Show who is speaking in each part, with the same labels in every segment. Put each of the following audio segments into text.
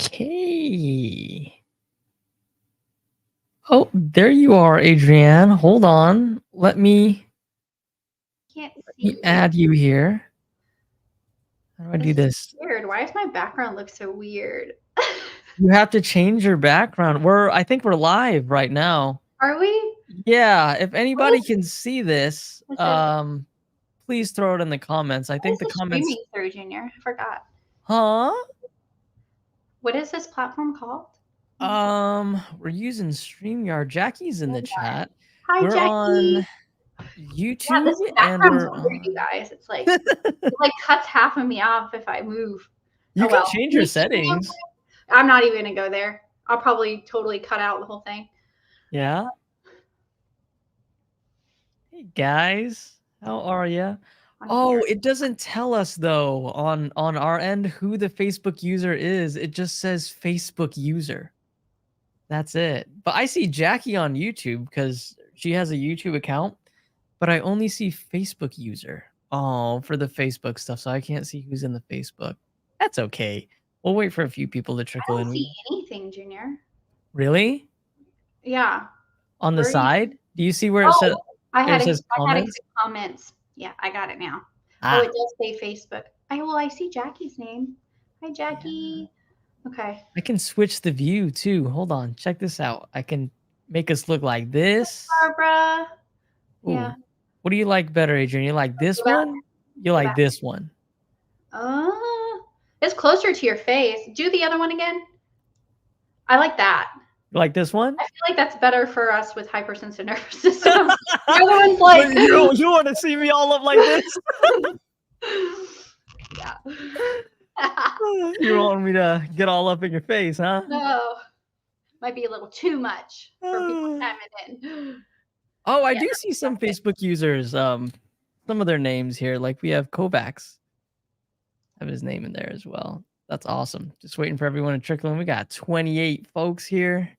Speaker 1: Okay. Oh, there you are, Adrianne. Hold on. Let me
Speaker 2: Can't see
Speaker 1: add you here. How do I do
Speaker 2: This
Speaker 1: this?
Speaker 2: is weird. Why does my background look so weird?
Speaker 1: You have to change your background. I think we're live right now.
Speaker 2: Are we?
Speaker 1: Yeah, if anybody
Speaker 2: What
Speaker 1: can see this,
Speaker 2: is this?
Speaker 1: please throw it in the comments. I
Speaker 2: What is
Speaker 1: think the
Speaker 2: this
Speaker 1: comments.
Speaker 2: streaming through, Junior? I forgot.
Speaker 1: Huh?
Speaker 2: What is this platform called?
Speaker 1: We're using StreamYard. Jackie's in the chat.
Speaker 2: Hi,
Speaker 1: We're on
Speaker 2: Jackie. Yeah,
Speaker 1: YouTube
Speaker 2: this
Speaker 1: and
Speaker 2: background's
Speaker 1: we're
Speaker 2: weird, you
Speaker 1: on.
Speaker 2: guys. It's like it cuts half of me off if I move.
Speaker 1: You
Speaker 2: Oh
Speaker 1: can
Speaker 2: well.
Speaker 1: change
Speaker 2: Can
Speaker 1: your
Speaker 2: you see me okay?
Speaker 1: settings.
Speaker 2: I'm not even gonna go there. I'll probably totally cut out the whole thing.
Speaker 1: Yeah. Hey guys, how are you? Oh, it doesn't tell us though on our end who the Facebook user is. It just says Facebook user. That's it. But I see Jackie on YouTube because she has a YouTube account, but I only see Facebook user. Oh, for the Facebook stuff, so I can't see who's in the Facebook. That's okay. We'll wait for a few people to
Speaker 2: I
Speaker 1: trickle
Speaker 2: don't
Speaker 1: in.
Speaker 2: see anything, Junior.
Speaker 1: Really?
Speaker 2: Yeah.
Speaker 1: On the
Speaker 2: Where are you?
Speaker 1: side? Do you see where it says
Speaker 2: Oh, I
Speaker 1: says
Speaker 2: had
Speaker 1: comments?
Speaker 2: comments. Yeah, I got it now. Oh,
Speaker 1: Ah.
Speaker 2: it does say Facebook. I see Jackie's name. Hi, Jackie.
Speaker 1: Yeah.
Speaker 2: Okay.
Speaker 1: I can switch the view too. Hold on. Check this out. I can make us look like this.
Speaker 2: Barbara.
Speaker 1: Ooh.
Speaker 2: Yeah.
Speaker 1: What do you like better, Adrian? You like this one? You like this one?
Speaker 2: It's closer to your face. Do the other one again. I like that.
Speaker 1: You like this one?
Speaker 2: I feel like that's better for us with hypersensitive nervous system. The other one's like
Speaker 1: you want to see me all up like this?
Speaker 2: Yeah.
Speaker 1: You want me to get all up in your face, huh?
Speaker 2: No. Might be a little too much for people chiming in.
Speaker 1: Oh, I do see some Facebook users. Some of their names here. Like we have Kovacs. Have his name in there as well. That's awesome. Just waiting for everyone to trickle in. We got 28 folks here.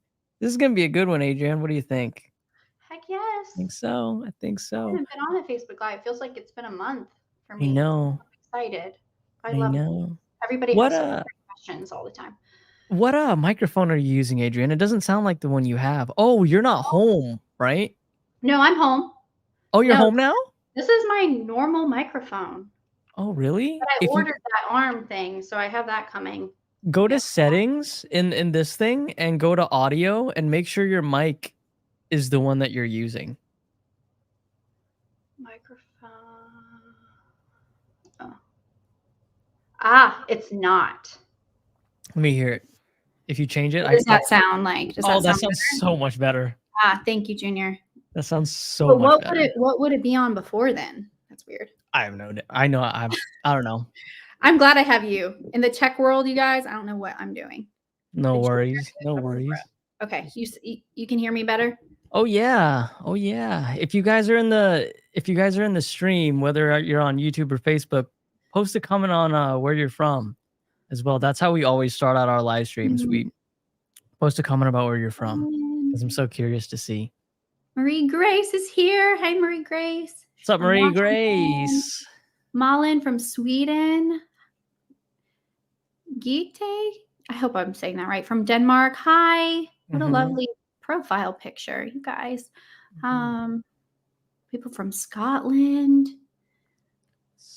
Speaker 1: This is gonna be a good one, Adrian. What do you think?
Speaker 2: Heck yes.
Speaker 1: I think so. I think so.
Speaker 2: I haven't been on a Facebook Live. It feels like it's been a month for me.
Speaker 1: I know.
Speaker 2: I'm excited. I
Speaker 1: know.
Speaker 2: love it. Everybody has so many questions all the time.
Speaker 1: What microphone are you using, Adrian? It doesn't sound like the one you have. Oh, you're not home, right?
Speaker 2: No, I'm home.
Speaker 1: Oh, you're home now?
Speaker 2: This is my normal microphone.
Speaker 1: Oh, really?
Speaker 2: But I ordered that arm thing, so I have that coming.
Speaker 1: Go to settings in this thing and go to audio and make sure your mic is the one that you're using.
Speaker 2: Microphone. Oh. Ah, it's not.
Speaker 1: Let me hear it. If you change it,
Speaker 2: what does that sound like?
Speaker 1: Does that sounds better? So much better.
Speaker 2: Ah, thank you, Junior.
Speaker 1: That sounds so much better.
Speaker 2: What would it be on before then? That's weird.
Speaker 1: I have no. I know. I don't know.
Speaker 2: I'm glad I have you in the tech world, you guys. I don't know what I'm doing.
Speaker 1: No worries. No worries.
Speaker 2: Okay, you can hear me better.
Speaker 1: Oh yeah. Oh yeah. If you guys are in the stream, whether you're on YouTube or Facebook, post a comment on where you're from as well. That's how we always start out our live streams. We post a comment about where you're from because I'm so curious to see.
Speaker 2: Marie Grace is here. Hi, Marie Grace.
Speaker 1: What's up, Marie Grace?
Speaker 2: Malin from Sweden. Gite, I hope I'm saying that right. From Denmark. Hi. What a lovely profile picture, you guys. People from Scotland.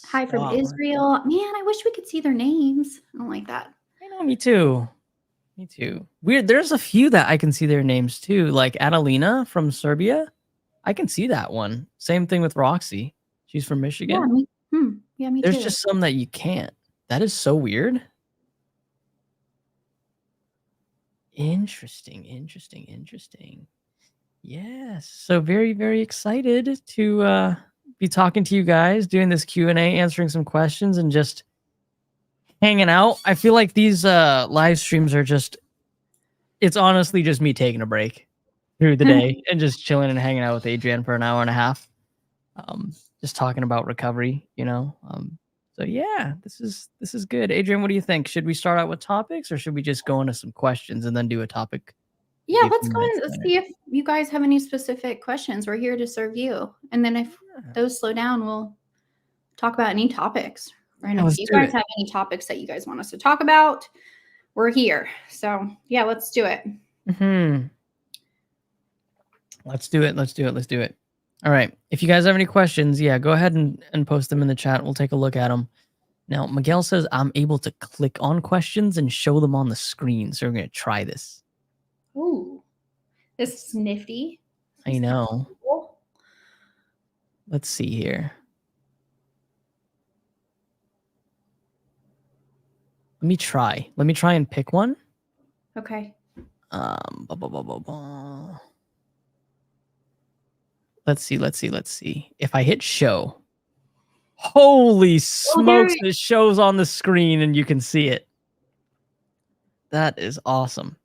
Speaker 2: Hi from Israel. Man, I wish we could see their names. I don't like that.
Speaker 1: I know, me too. Me too. Weird. There's a few that I can see their names too, like Adelina from Serbia. I can see that one. Same thing with Roxy. She's from Michigan.
Speaker 2: Yeah, me too.
Speaker 1: There's just some that you can't. That is so weird. Interesting. Yes. So very, very excited to be talking to you guys, doing this Q&A, answering some questions, and just hanging out. I feel like these live streams are it's honestly just me taking a break through the day and just chilling and hanging out with Adrianne for an hour and a half. Just talking about recovery, you know. So yeah, this is good. Adrianne, what do you think? Should we start out with topics or should we just go into some questions and then do a topic?
Speaker 2: Yeah, let's go and see if you guys have any specific questions. We're here to serve you. And then if those slow down, we'll talk about any topics. Right? If you guys have any topics that you guys want us to talk about, we're here. So yeah, let's do it.
Speaker 1: Let's do it. All right. If you guys have any questions, yeah, go ahead and post them in the chat. We'll take a look at them. Now, Miguel says I'm able to click on questions and show them on the screen. So we're going to try this.
Speaker 2: Ooh, this is nifty.
Speaker 1: I know. Cool. Let's see here. Let me try and pick one.
Speaker 2: Okay.
Speaker 1: Let's see. If I hit show, holy smokes, it shows on the screen and you can see it. That is awesome.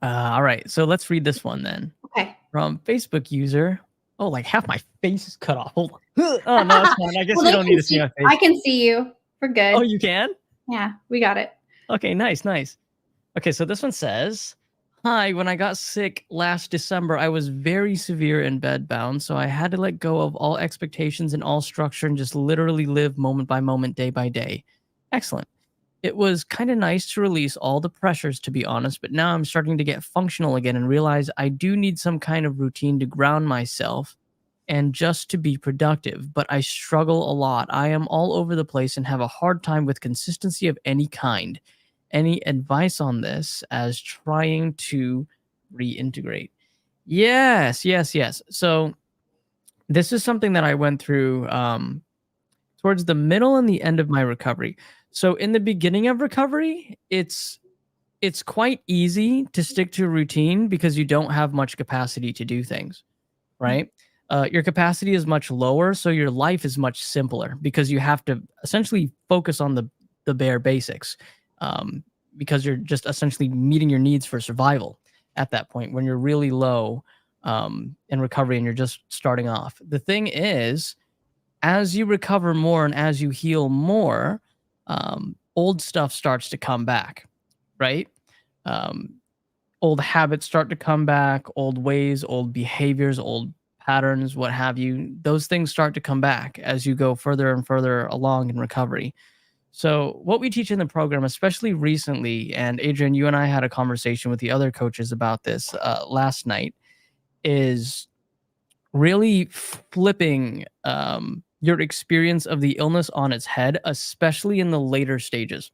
Speaker 1: All right, so let's read this one then.
Speaker 2: Okay.
Speaker 1: From Facebook user. Oh, like half my face is cut off. Hold on. Oh, no, it's fine. I guess you don't need to see my face.
Speaker 2: I can see you. We're good.
Speaker 1: Oh, you can?
Speaker 2: Yeah, we got it.
Speaker 1: Okay, nice. Okay, so this one says, hi, when I got sick last December, I was very severe and bedbound, so I had to let go of all expectations and all structure and just literally live moment by moment, day by day. Excellent. It was kind of nice to release all the pressures, to be honest, but now I'm starting to get functional again and realize I do need some kind of routine to ground myself and just to be productive, but I struggle a lot. I am all over the place and have a hard time with consistency of any kind. Any advice on this as trying to reintegrate? Yes. So this is something that I went through towards the middle and the end of my recovery. So in the beginning of recovery, it's quite easy to stick to a routine because you don't have much capacity to do things, right? Your capacity is much lower, so your life is much simpler because you have to essentially focus on the bare basics, because you're just essentially meeting your needs for survival at that point when you're really low in recovery and you're just starting off. The thing is, as you recover more and as you heal more, old stuff starts to come back, right? Old habits start to come back, old ways, old behaviors, old patterns, what have you. Those things start to come back as you go further and further along in recovery. So what we teach in the program, especially recently, and Adrianne, you and I had a conversation with the other coaches about this last night, is really flipping your experience of the illness on its head, especially in the later stages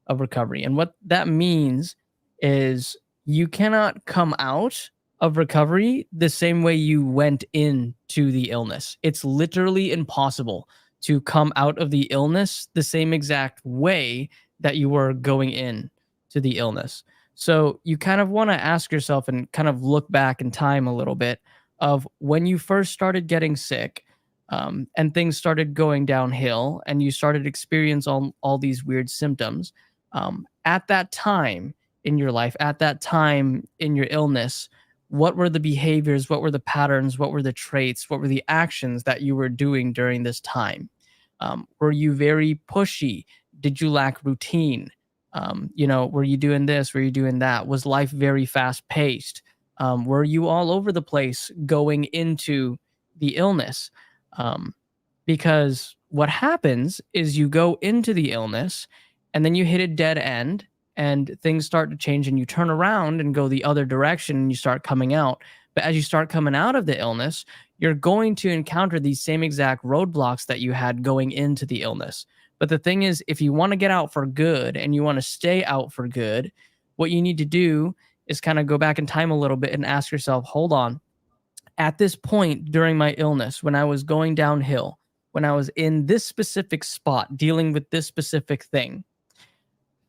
Speaker 1: of recovery. And what that means is you cannot come out of recovery the same way you went into the illness. It's literally impossible to come out of the illness the same exact way that you were going in to the illness. So you kind of want to ask yourself and kind of look back in time a little bit of when you first started getting sick, and things started going downhill and you started experiencing all these weird symptoms. At that time in your life, at that time in your illness, what were the behaviors, what were the patterns, what were the traits, what were the actions that you were doing during this time? Were you very pushy? Did you lack routine? Were you doing this? Were you doing that? Was life very fast paced? Were you all over the place going into the illness? Because what happens is you go into the illness and then you hit a dead end and things start to change and you turn around and go the other direction and you start coming out. But as you start coming out of the illness, you're going to encounter these same exact roadblocks that you had going into the illness. But the thing is, if you want to get out for good and you want to stay out for good, what you need to do is kind of go back in time a little bit and ask yourself, hold on, at this point during my illness, when I was going downhill, when I was in this specific spot, dealing with this specific thing,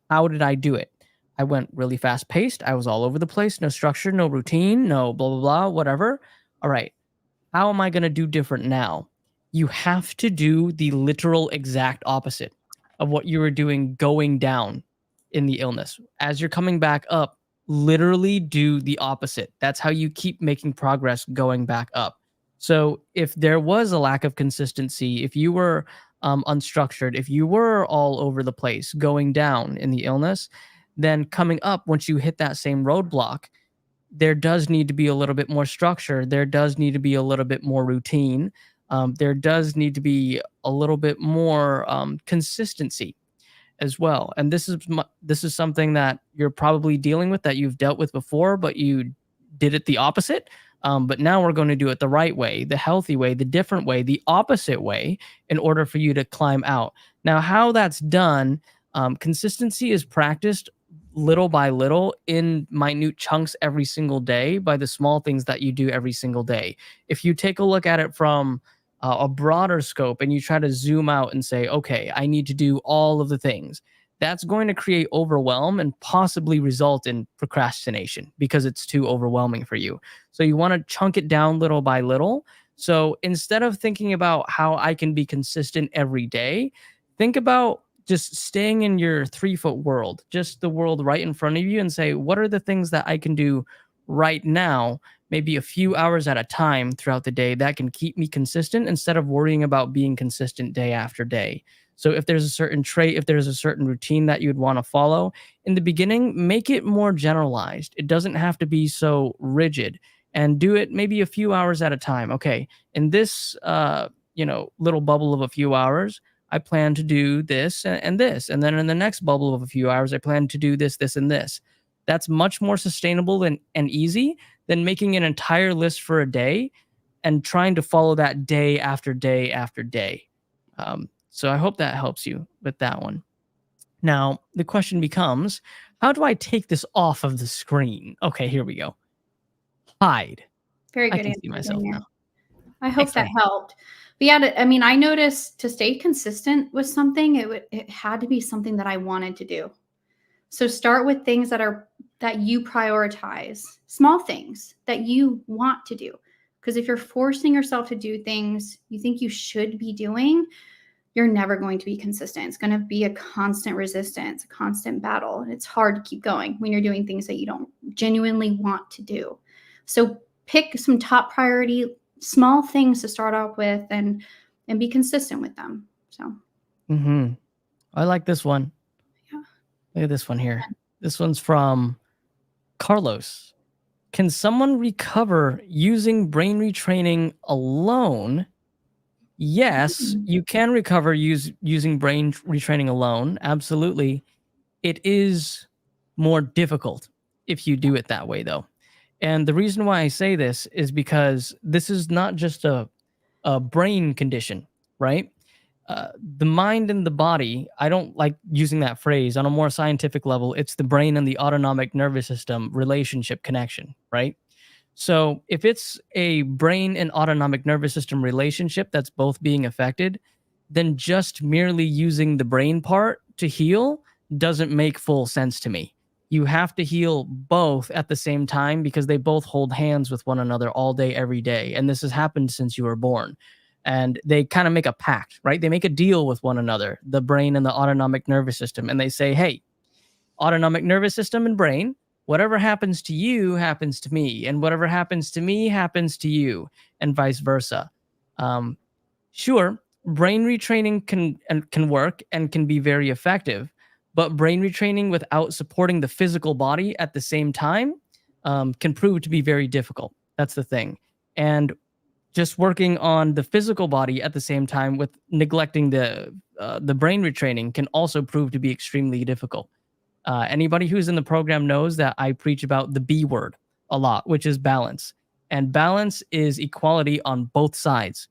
Speaker 1: how did I do it? I went really fast paced. I was all over the place, no structure, no routine, no blah, blah, blah, whatever. All right. How am I going to do different now? You have to do the literal exact opposite of what you were doing going down in the illness. As you're coming back up, literally do the opposite. That's how you keep making progress going back up. So if there was a lack of consistency, if you were unstructured, if you were all over the place going down in the illness, then coming up, once you hit that same roadblock, there does need to be a little bit more structure. There does need to be a little bit more routine. There does need to be a little bit more consistency. as well. And this is something that you're probably dealing with, that you've dealt with before, but you did it the opposite. But now we're going to do it the right way, the healthy way, the different way, the opposite way, in order for you to climb out. Now, how that's done, consistency is practiced little by little in minute chunks every single day by the small things that you do every single day. If you take a look at it from a broader scope and you try to zoom out and say, okay, I need to do all of the things, that's going to create overwhelm and possibly result in procrastination because it's too overwhelming for you. So you want to chunk it down little by little. So instead of thinking about how I can be consistent every day, think about just staying in your 3-foot world, just the world right in front of you, and say, what are the things that I can do right now, maybe a few hours at a time throughout the day, that can keep me consistent instead of worrying about being consistent day after day. So if there's a certain trait, if there's a certain routine that you'd want to follow in the beginning, make it more generalized. It doesn't have to be so rigid, and do it maybe a few hours at a time. Okay, in this little bubble of a few hours, I plan to do this and this. And then in the next bubble of a few hours, I plan to do this, this, and this. That's much more sustainable and easy than making an entire list for a day and trying to follow that day after day after day. So I hope that helps you with that one. Now, the question becomes, how do I take this off of the screen? Okay, here we go. Hide.
Speaker 2: Very good.
Speaker 1: I can see myself now.
Speaker 2: I hope that helped. But yeah, I mean, I noticed to stay consistent with something, it had to be something that I wanted to do. So start with things that you prioritize, small things that you want to do. Because if you're forcing yourself to do things you think you should be doing, you're never going to be consistent. It's going to be a constant resistance, a constant battle. And it's hard to keep going when you're doing things that you don't genuinely want to do. So pick some top priority, small things to start off with and be consistent with them. So
Speaker 1: I like this one.
Speaker 2: Yeah.
Speaker 1: Look at this one here. This one's from Carlos. Can someone recover using brain retraining alone? Yes, you can recover using brain retraining alone. Absolutely. It is more difficult if you do it that way, though. And the reason why I say this is because this is not just a brain condition, right? The mind and the body, I don't like using that phrase. On a more scientific level, it's the brain and the autonomic nervous system relationship connection, right? So if it's a brain and autonomic nervous system relationship that's both being affected, then just merely using the brain part to heal doesn't make full sense to me. You have to heal both at the same time because they both hold hands with one another all day, every day. And this has happened since you were born. And they kind of make a pact, right? They make a deal with one another, the brain and the autonomic nervous system. And they say, hey, autonomic nervous system and brain, whatever happens to you happens to me, and whatever happens to me happens to you, and vice versa. Sure, brain retraining can work and can be very effective, but brain retraining without supporting the physical body at the same time can prove to be very difficult. That's the thing. And just working on the physical body at the same time with neglecting the brain retraining can also prove to be extremely difficult. Anybody who's in the program knows that I preach about the B word a lot, which is balance. And balance is equality on both sides.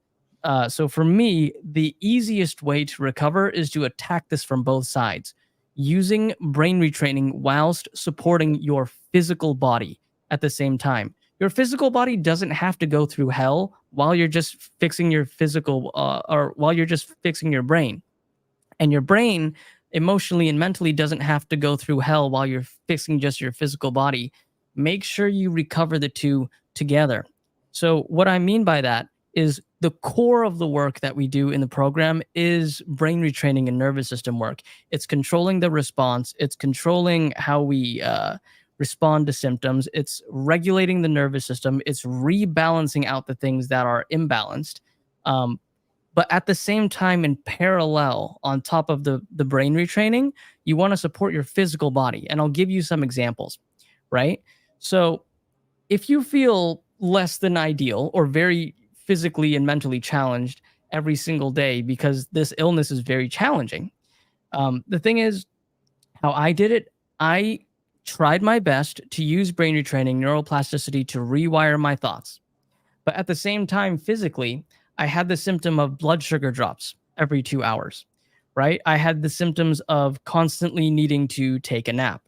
Speaker 1: So for me, the easiest way to recover is to attack this from both sides, using brain retraining whilst supporting your physical body at the same time. Your physical body doesn't have to go through hell while you're just fixing your physical or while you're just fixing your brain. And your brain emotionally and mentally doesn't have to go through hell while you're fixing just your physical body. Make sure you recover the two together. So what I mean by that is the core of the work that we do in the program is brain retraining and nervous system work. It's controlling the response. It's controlling how we respond to symptoms. It's regulating the nervous system. It's rebalancing out the things that are imbalanced. But at the same time, in parallel, on top of the brain retraining, you want to support your physical body. And I'll give you some examples, right? So if you feel less than ideal or very physically and mentally challenged every single day because this illness is very challenging, The thing is, how I did it, I tried my best to use brain retraining, neuroplasticity to rewire my thoughts. But at the same time, physically, I had the symptom of blood sugar drops every 2 hours, right? I had the symptoms of constantly needing to take a nap.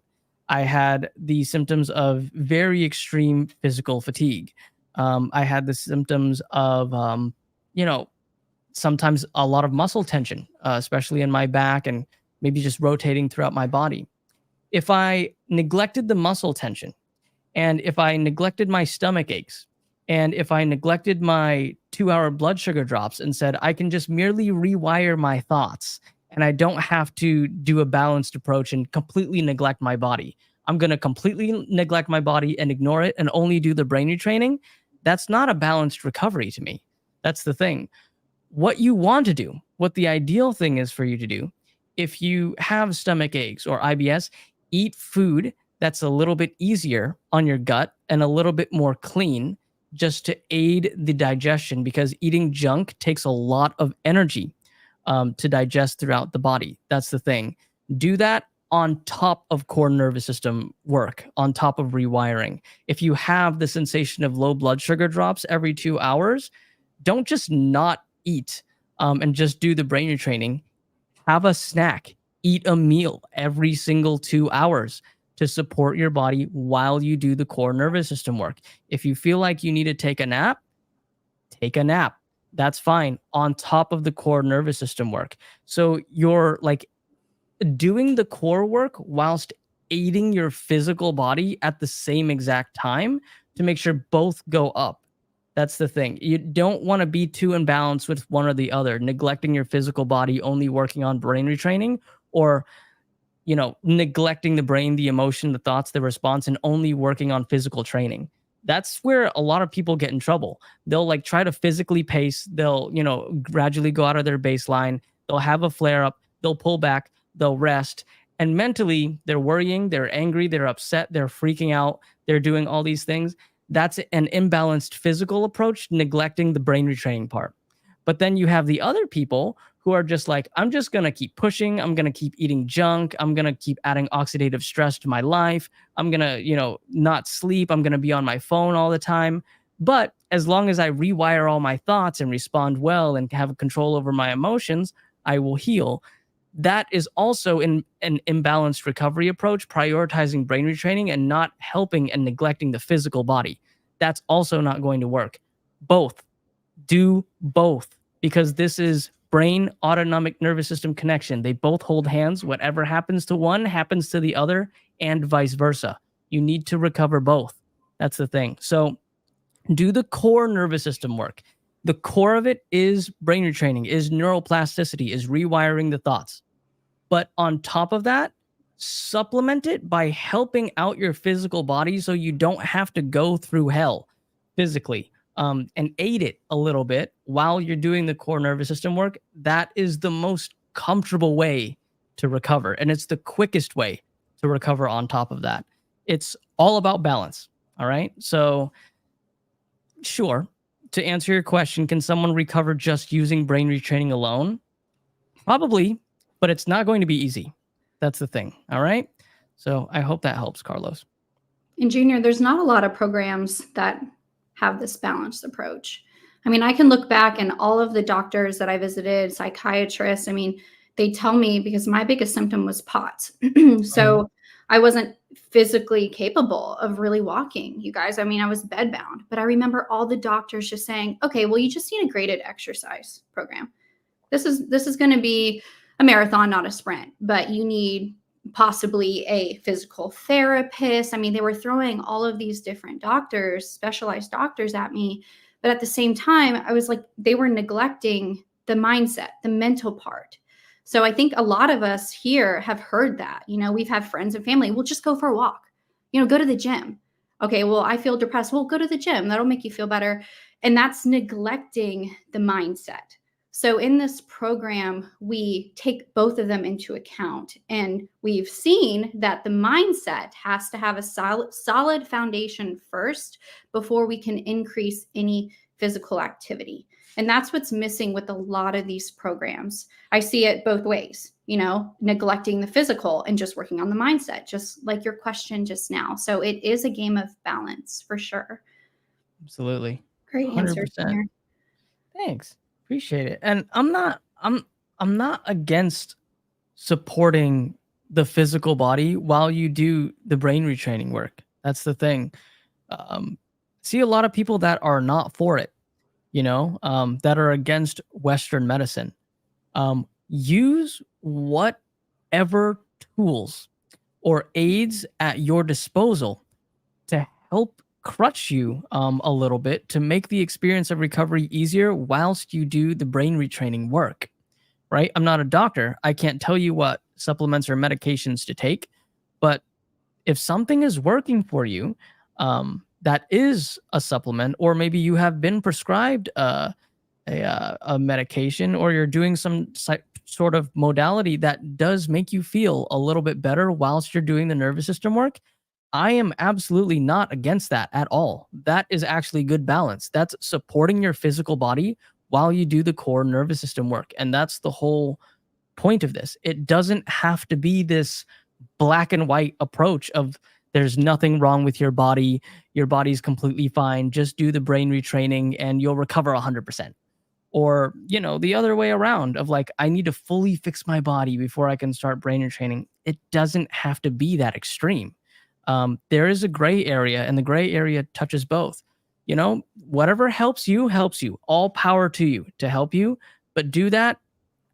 Speaker 1: I had the symptoms of very extreme physical fatigue. I had the symptoms of, you know, sometimes a lot of muscle tension, especially in my back and maybe just rotating throughout my body. If I neglected the muscle tension, and if I neglected my stomach aches, and if I neglected my 2 hour blood sugar drops and said, I can just merely rewire my thoughts and I don't have to do a balanced approach and completely neglect my body. I'm going to completely neglect my body and ignore it and only do the brain retraining. That's not a balanced recovery to me. That's the thing. What you want to do, what the ideal thing is for you to do, if you have stomach aches or IBS, eat food that's a little bit easier on your gut and a little bit more clean just to aid the digestion because eating junk takes a lot of energy to digest throughout the body. That's the thing. Do that on top of core nervous system work, on top of rewiring. If you have the sensation of low blood sugar drops every 2 hours, don't just not eat and just do the brain retraining. Have a snack, eat a meal every single 2 hours to support your body while you do the core nervous system work. If you feel like you need to take a nap, take a nap. That's fine on top of the core nervous system work. So you're like doing the core work whilst aiding your physical body at the same exact time to make sure both go up. That's the thing. You don't want to be too imbalanced with one or the other, neglecting your physical body, only working on brain retraining, or neglecting the brain, the emotion, the thoughts, the response, and only working on physical training. That's where a lot of people get in trouble. They'll like try to physically pace. They'll, gradually go out of their baseline. They'll have a flare up. They'll pull back. They'll rest. And mentally, they're worrying. They're angry. They're upset. They're freaking out. They're doing all these things. That's an imbalanced physical approach, neglecting the brain retraining part. But then you have the other people who are just like, I'm just going to keep pushing. I'm going to keep eating junk. I'm going to keep adding oxidative stress to my life. I'm going to, not sleep. I'm going to be on my phone all the time. But as long as I rewire all my thoughts and respond well and have control over my emotions, I will heal. That is also an imbalanced recovery approach, prioritizing brain retraining and not helping and neglecting the physical body. That's also not going to work. Both. Do both, because this is brain autonomic nervous system connection. They both hold hands. Whatever happens to one happens to the other, and vice versa. You need to recover both. That's the thing. So do the core nervous system work. The core of it is brain retraining, is neuroplasticity, is rewiring the thoughts. But on top of that, supplement it by helping out your physical body so you don't have to go through hell physically, and aid it a little bit while you're doing the core nervous system work. That is the most comfortable way to recover. And it's the quickest way to recover on top of that. It's all about balance. All right. So, sure. To answer your question, can someone recover just using brain retraining alone? Probably, but it's not going to be easy. That's the thing. All right. So I hope that helps, Carlos.
Speaker 2: And Junior, there's not a lot of programs that have this balanced approach. I mean, I can look back and all of the doctors that I visited, psychiatrists, I mean, they tell me, because my biggest symptom was POTS. So I wasn't physically capable of really walking, you guys. I mean, I was bedbound, but I remember all the doctors just saying, okay, well, you just need a graded exercise program. This is going to be a marathon, not a sprint, but you need possibly a physical therapist. I mean, they were throwing all of these different doctors, specialized doctors at me. But at the same time, I was like, they were neglecting the mindset, the mental part. So I think a lot of us here have heard that. We've had friends and family, we'll just go for a walk, go to the gym. Okay, well, I feel depressed. Well, go to the gym. That'll make you feel better. And that's neglecting the mindset. So in this program, we take both of them into account, and we've seen that the mindset has to have a solid foundation first before we can increase any physical activity. And that's what's missing with a lot of these programs. I see it both ways, neglecting the physical and just working on the mindset, just like your question just now. So it is a game of balance for sure.
Speaker 1: Absolutely.
Speaker 2: Great answer,
Speaker 1: 100%.
Speaker 2: Junior.
Speaker 1: Thanks. Appreciate it. And I'm not against supporting the physical body while you do the brain retraining work. That's the thing. See a lot of people that are not for it, that are against Western medicine. Use whatever tools or aids at your disposal to help crutch you a little bit to make the experience of recovery easier whilst you do the brain retraining work, right? I'm not a doctor. I can't tell you what supplements or medications to take, but if something is working for you, that is a supplement, or maybe you have been prescribed a medication, or you're doing some sort of modality that does make you feel a little bit better whilst you're doing the nervous system work, I am absolutely not against that at all. That is actually good balance. That's supporting your physical body while you do the core nervous system work. And that's the whole point of this. It doesn't have to be this black and white approach of there's nothing wrong with your body. Your body's completely fine. Just do the brain retraining and you'll recover 100%. Or, the other way around of like, I need to fully fix my body before I can start brain retraining. It doesn't have to be that extreme. There is a gray area, and the gray area touches both. Whatever helps you, helps you. All power to you to help you, but do that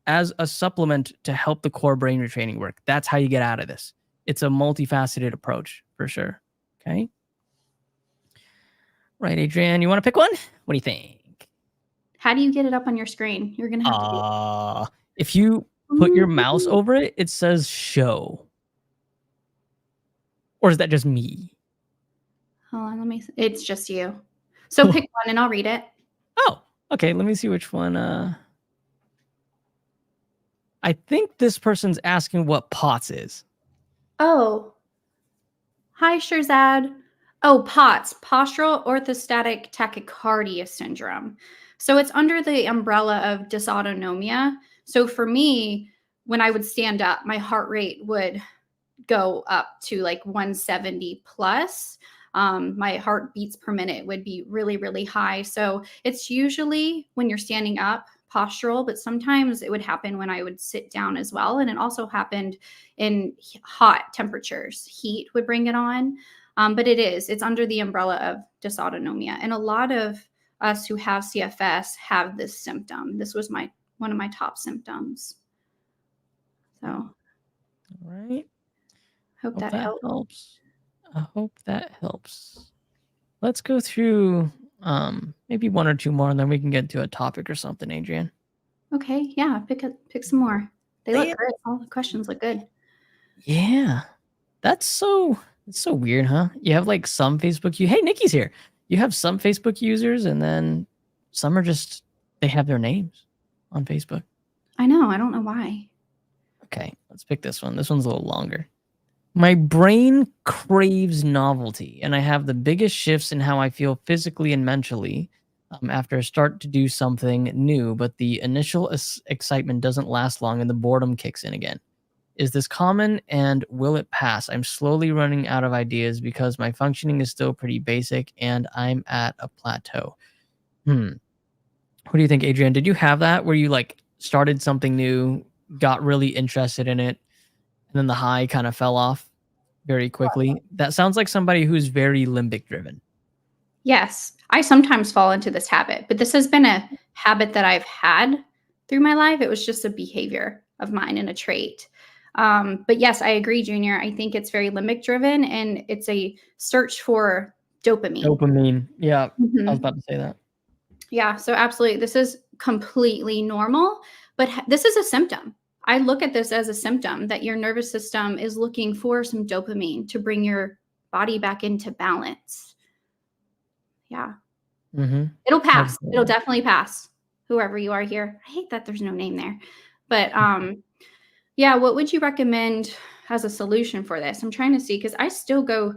Speaker 1: as a supplement to help the core brain retraining work. That's how you get out of this. It's a multifaceted approach for sure. Okay. Right, Adrianne, you want to pick one? What do you think?
Speaker 2: How do you get it up on your screen? You're going to have to do it.
Speaker 1: If you put your mouse over it, it says show. Or is that just me?
Speaker 2: Hold on, it's just you. So pick one and I'll read it.
Speaker 1: Oh, okay. Let me see which one. I think this person's asking what POTS is.
Speaker 2: Oh. Hi, Shirzad. Oh, POTS, postural orthostatic tachycardia syndrome. So it's under the umbrella of dysautonomia. So for me, when I would stand up, my heart rate would go up to like 170 plus. My heartbeats per minute would be really, really high. So it's usually when you're standing up, postural, but sometimes it would happen when I would sit down as well. And it also happened in hot temperatures. Heat would bring it on. But it's under the umbrella of dysautonomia. And a lot of us who have CFS have this symptom. This was one of my top symptoms. So.
Speaker 1: All right.
Speaker 2: Hope that helps.
Speaker 1: I hope that helps. Let's go through maybe one or two more, and then we can get to a topic or something, Adrianne.
Speaker 2: Okay, yeah, pick some more. They look great. All the questions look good.
Speaker 1: Yeah, it's so weird, huh? You have like some Facebook. Hey, Nikki's here. You have some Facebook users, and then some are just they have their names on Facebook.
Speaker 2: I know. I don't know why.
Speaker 1: Okay, let's pick this one. This one's a little longer. My brain craves novelty, and I have the biggest shifts in how I feel physically and mentally after I start to do something new, but the initial excitement doesn't last long and the boredom kicks in again. Is this common, and will it pass? I'm slowly running out of ideas because my functioning is still pretty basic and I'm at a plateau. What do you think, Adrianne? Did you have that where you like started something new, got really interested in it, and then the high kind of fell off very quickly? That sounds like somebody who's very limbic driven.
Speaker 2: Yes, I sometimes fall into this habit, but this has been a habit that I've had through my life. It was just a behavior of mine and a trait. But yes, I agree, Junior. I think it's very limbic driven, and it's a search for dopamine.
Speaker 1: Yeah, I was about to say that.
Speaker 2: Yeah, so absolutely. This is completely normal, but this is a symptom. I look at this as a symptom that your nervous system is looking for some dopamine to bring your body back into balance. Yeah. It'll pass.
Speaker 1: Absolutely.
Speaker 2: It'll definitely pass. Whoever you are here. I hate that there's no name there. But yeah, what would you recommend as a solution for this? I'm trying to see because I still go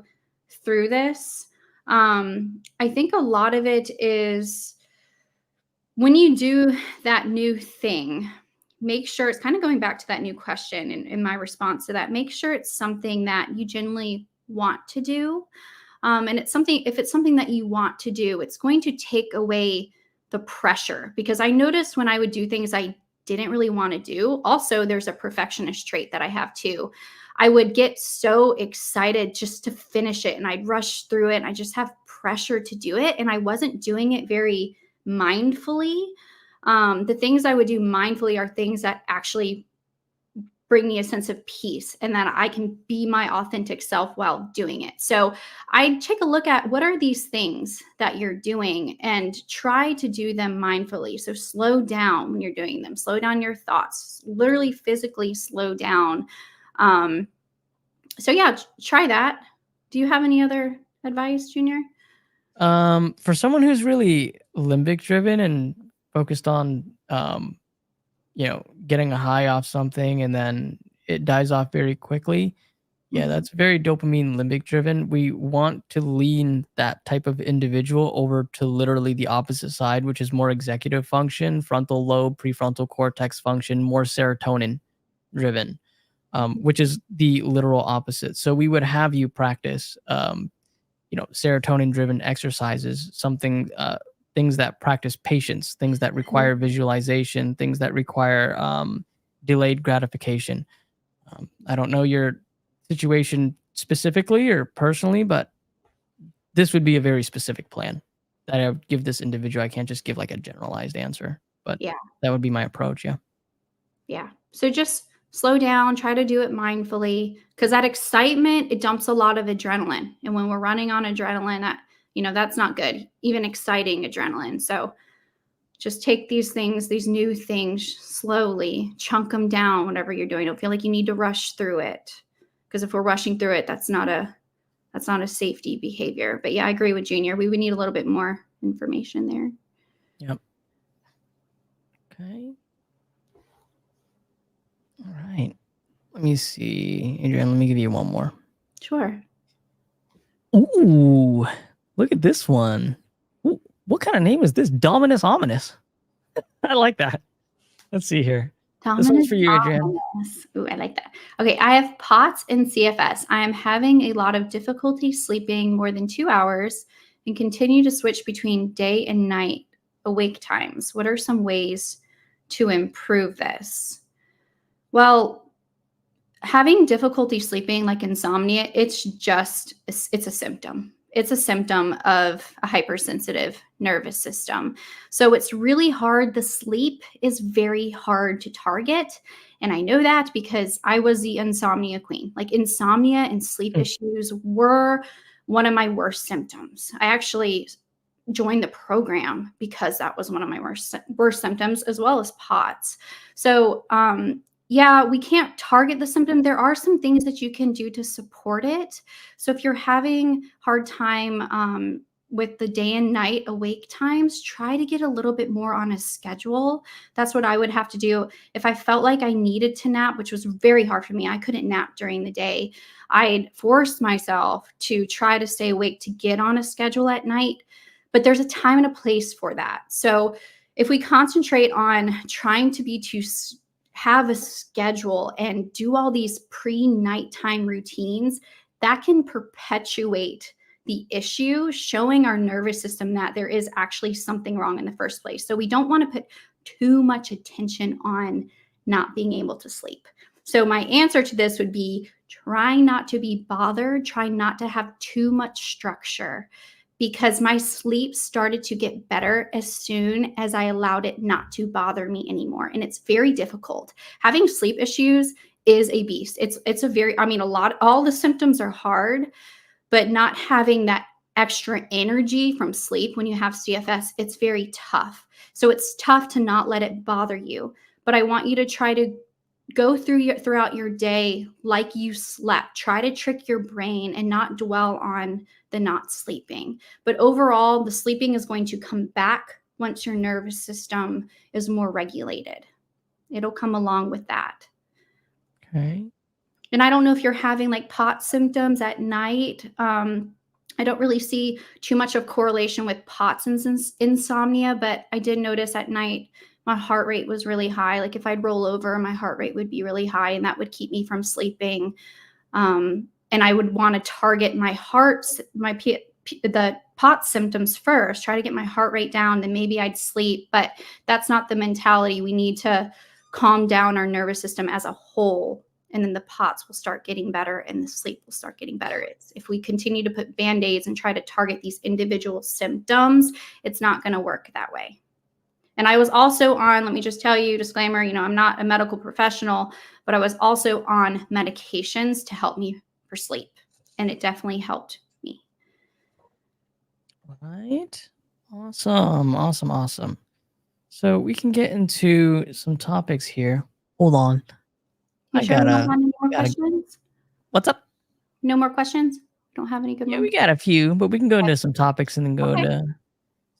Speaker 2: through this. I think a lot of it is when you do that new thing, make sure it's kind of going back to that new question in my response to that. Make sure it's something that you genuinely want to do. And it's something, if it's something that you want to do, it's going to take away the pressure, because I noticed when I would do things I didn't really want to do. Also, there's a perfectionist trait that I have too. I would get so excited just to finish it and I'd rush through it and I just have pressure to do it. And I wasn't doing it very mindfully. The things I would do mindfully are things that actually bring me a sense of peace and that I can be my authentic self while doing it. So I take a look at what are these things that you're doing and try to do them mindfully. So slow down when you're doing them, slow down your thoughts, literally physically slow down. So yeah, try that. Do you have any other advice, Junior?
Speaker 1: For someone who's really limbic driven and focused on, getting a high off something and then it dies off very quickly. Yeah,
Speaker 2: Mhm.
Speaker 1: that's very dopamine limbic driven. We want to lean that type of individual over to literally the opposite side, which is more executive function, frontal lobe, prefrontal cortex function, more serotonin driven, which is the literal opposite. So we would have you practice, serotonin driven exercises, things that practice patience, things that require visualization, things that require delayed gratification. I don't know your situation specifically or personally, but this would be a very specific plan that I would give this individual. I can't just give like a generalized answer, but
Speaker 2: Yeah.
Speaker 1: that would be my approach. Yeah.
Speaker 2: Yeah. So just slow down, try to do it mindfully, because that excitement, it dumps a lot of adrenaline. And when we're running on adrenaline, that's not good, even exciting adrenaline. So just take these things, these new things slowly, chunk them down, whatever you're doing. Don't feel like you need to rush through it. Because if we're rushing through it, that's not a safety behavior. But yeah, I agree with Junior. We would need a little bit more information there.
Speaker 1: Yep. Okay. All right. Let me see. Adrienne, let me give you one more.
Speaker 2: Sure.
Speaker 1: Ooh, look at this one. Ooh, what kind of name is this? Dominus Ominous. I like that. Let's see here. This one's
Speaker 2: Dominant
Speaker 1: for you, Adrienne.
Speaker 2: ominous. Ooh, I like that. Okay, I have POTS and CFS. I am having a lot of difficulty sleeping more than 2 hours and continue to switch between day and night awake times. What are some ways to improve this? Well, having difficulty sleeping, like insomnia, it's a symptom. It's a symptom of a hypersensitive nervous system. So it's really hard. The sleep is very hard to target. And I know that because I was the insomnia queen. Like insomnia and sleep issues were one of my worst symptoms. I actually joined the program because that was one of my worst symptoms, as well as POTS. So yeah, we can't target the symptom. There are some things that you can do to support it. So if you're having hard time with the day and night awake times, try to get a little bit more on a schedule. That's what I would have to do. If I felt like I needed to nap, which was very hard for me, I couldn't nap during the day. I'd force myself to try to stay awake to get on a schedule at night. But there's a time and a place for that. So if we concentrate on trying to have a schedule and do all these pre-nighttime routines, that can perpetuate the issue, showing our nervous system that there is actually something wrong in the first place. So we don't want to put too much attention on not being able to sleep. So my answer to this would be try not to be bothered, try not to have too much structure, because my sleep started to get better as soon as I allowed it not to bother me anymore. And it's very difficult. Having sleep issues is a beast. It's a very, all the symptoms are hard, but not having that extra energy from sleep when you have CFS, it's very tough. So it's tough to not let it bother you. But I want you to try to go throughout your day like you slept. Try to trick your brain and not dwell on the not sleeping. But overall, the sleeping is going to come back once your nervous system is more regulated. It'll come along with that.
Speaker 1: Okay.
Speaker 2: And I don't know if you're having like POTS symptoms at night. I don't really see too much of correlation with POTS and insomnia, but I did notice at night my heart rate was really high. Like if I'd roll over, my heart rate would be really high, and that would keep me from sleeping. And I would want to target my the POTS symptoms first, try to get my heart rate down, then maybe I'd sleep. But that's not the mentality. We need to calm down our nervous system as a whole, and then the POTS will start getting better and the sleep will start getting better. If we continue to put Band-Aids and try to target these individual symptoms, it's not going to work that way. And I was also on, let me just tell you, disclaimer, I'm not a medical professional, but I was also on medications to help me for sleep. And it definitely helped me.
Speaker 1: Right. Awesome. So we can get into some topics here. Hold on.
Speaker 2: You sure we don't have any more questions?
Speaker 1: What's up?
Speaker 2: No more questions? Don't have any good ones?
Speaker 1: Yeah, we got a few, but we can go into some topics and then go into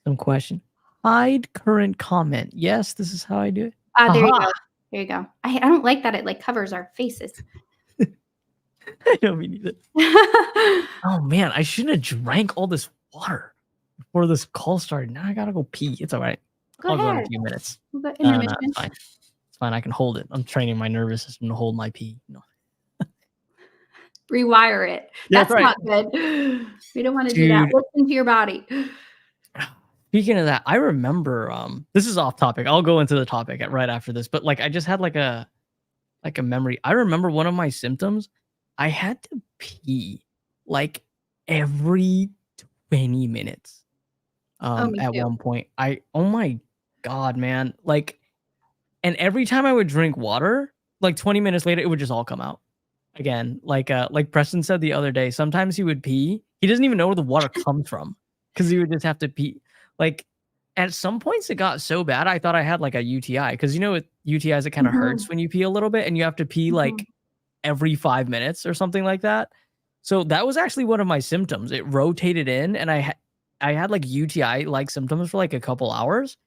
Speaker 1: some questions. Hide current comment. Yes, this is how I do it.
Speaker 2: There you go. There you go. I don't like that it like covers our faces.
Speaker 1: I don't mean either. Oh man, I shouldn't have drank all this water before this call started. Now I gotta go pee. It's all right. I'll go in a few minutes.
Speaker 2: No,
Speaker 1: it's fine. It's fine. I can hold it. I'm training my nervous system to hold my pee. No.
Speaker 2: Rewire it. That's right. Not good. We don't want to do that. Listen to your body.
Speaker 1: Speaking of that, I remember this is off topic. I'll go into the topic right after this, but like I just had like a memory. I remember one of my symptoms, I had to pee like every 20 minutes. At one point. Oh my God, man. Like, and every time I would drink water, like 20 minutes later, it would just all come out again. Like Preston said the other day, sometimes he would pee. He doesn't even know where the water comes from because he would just have to pee. Like at some points it got so bad, I thought I had like a UTI because with UTIs, it kind of hurts when you pee a little bit and you have to pee like every 5 minutes or something like that. So that was actually one of my symptoms. It rotated in and I had like UTI like symptoms for like a couple hours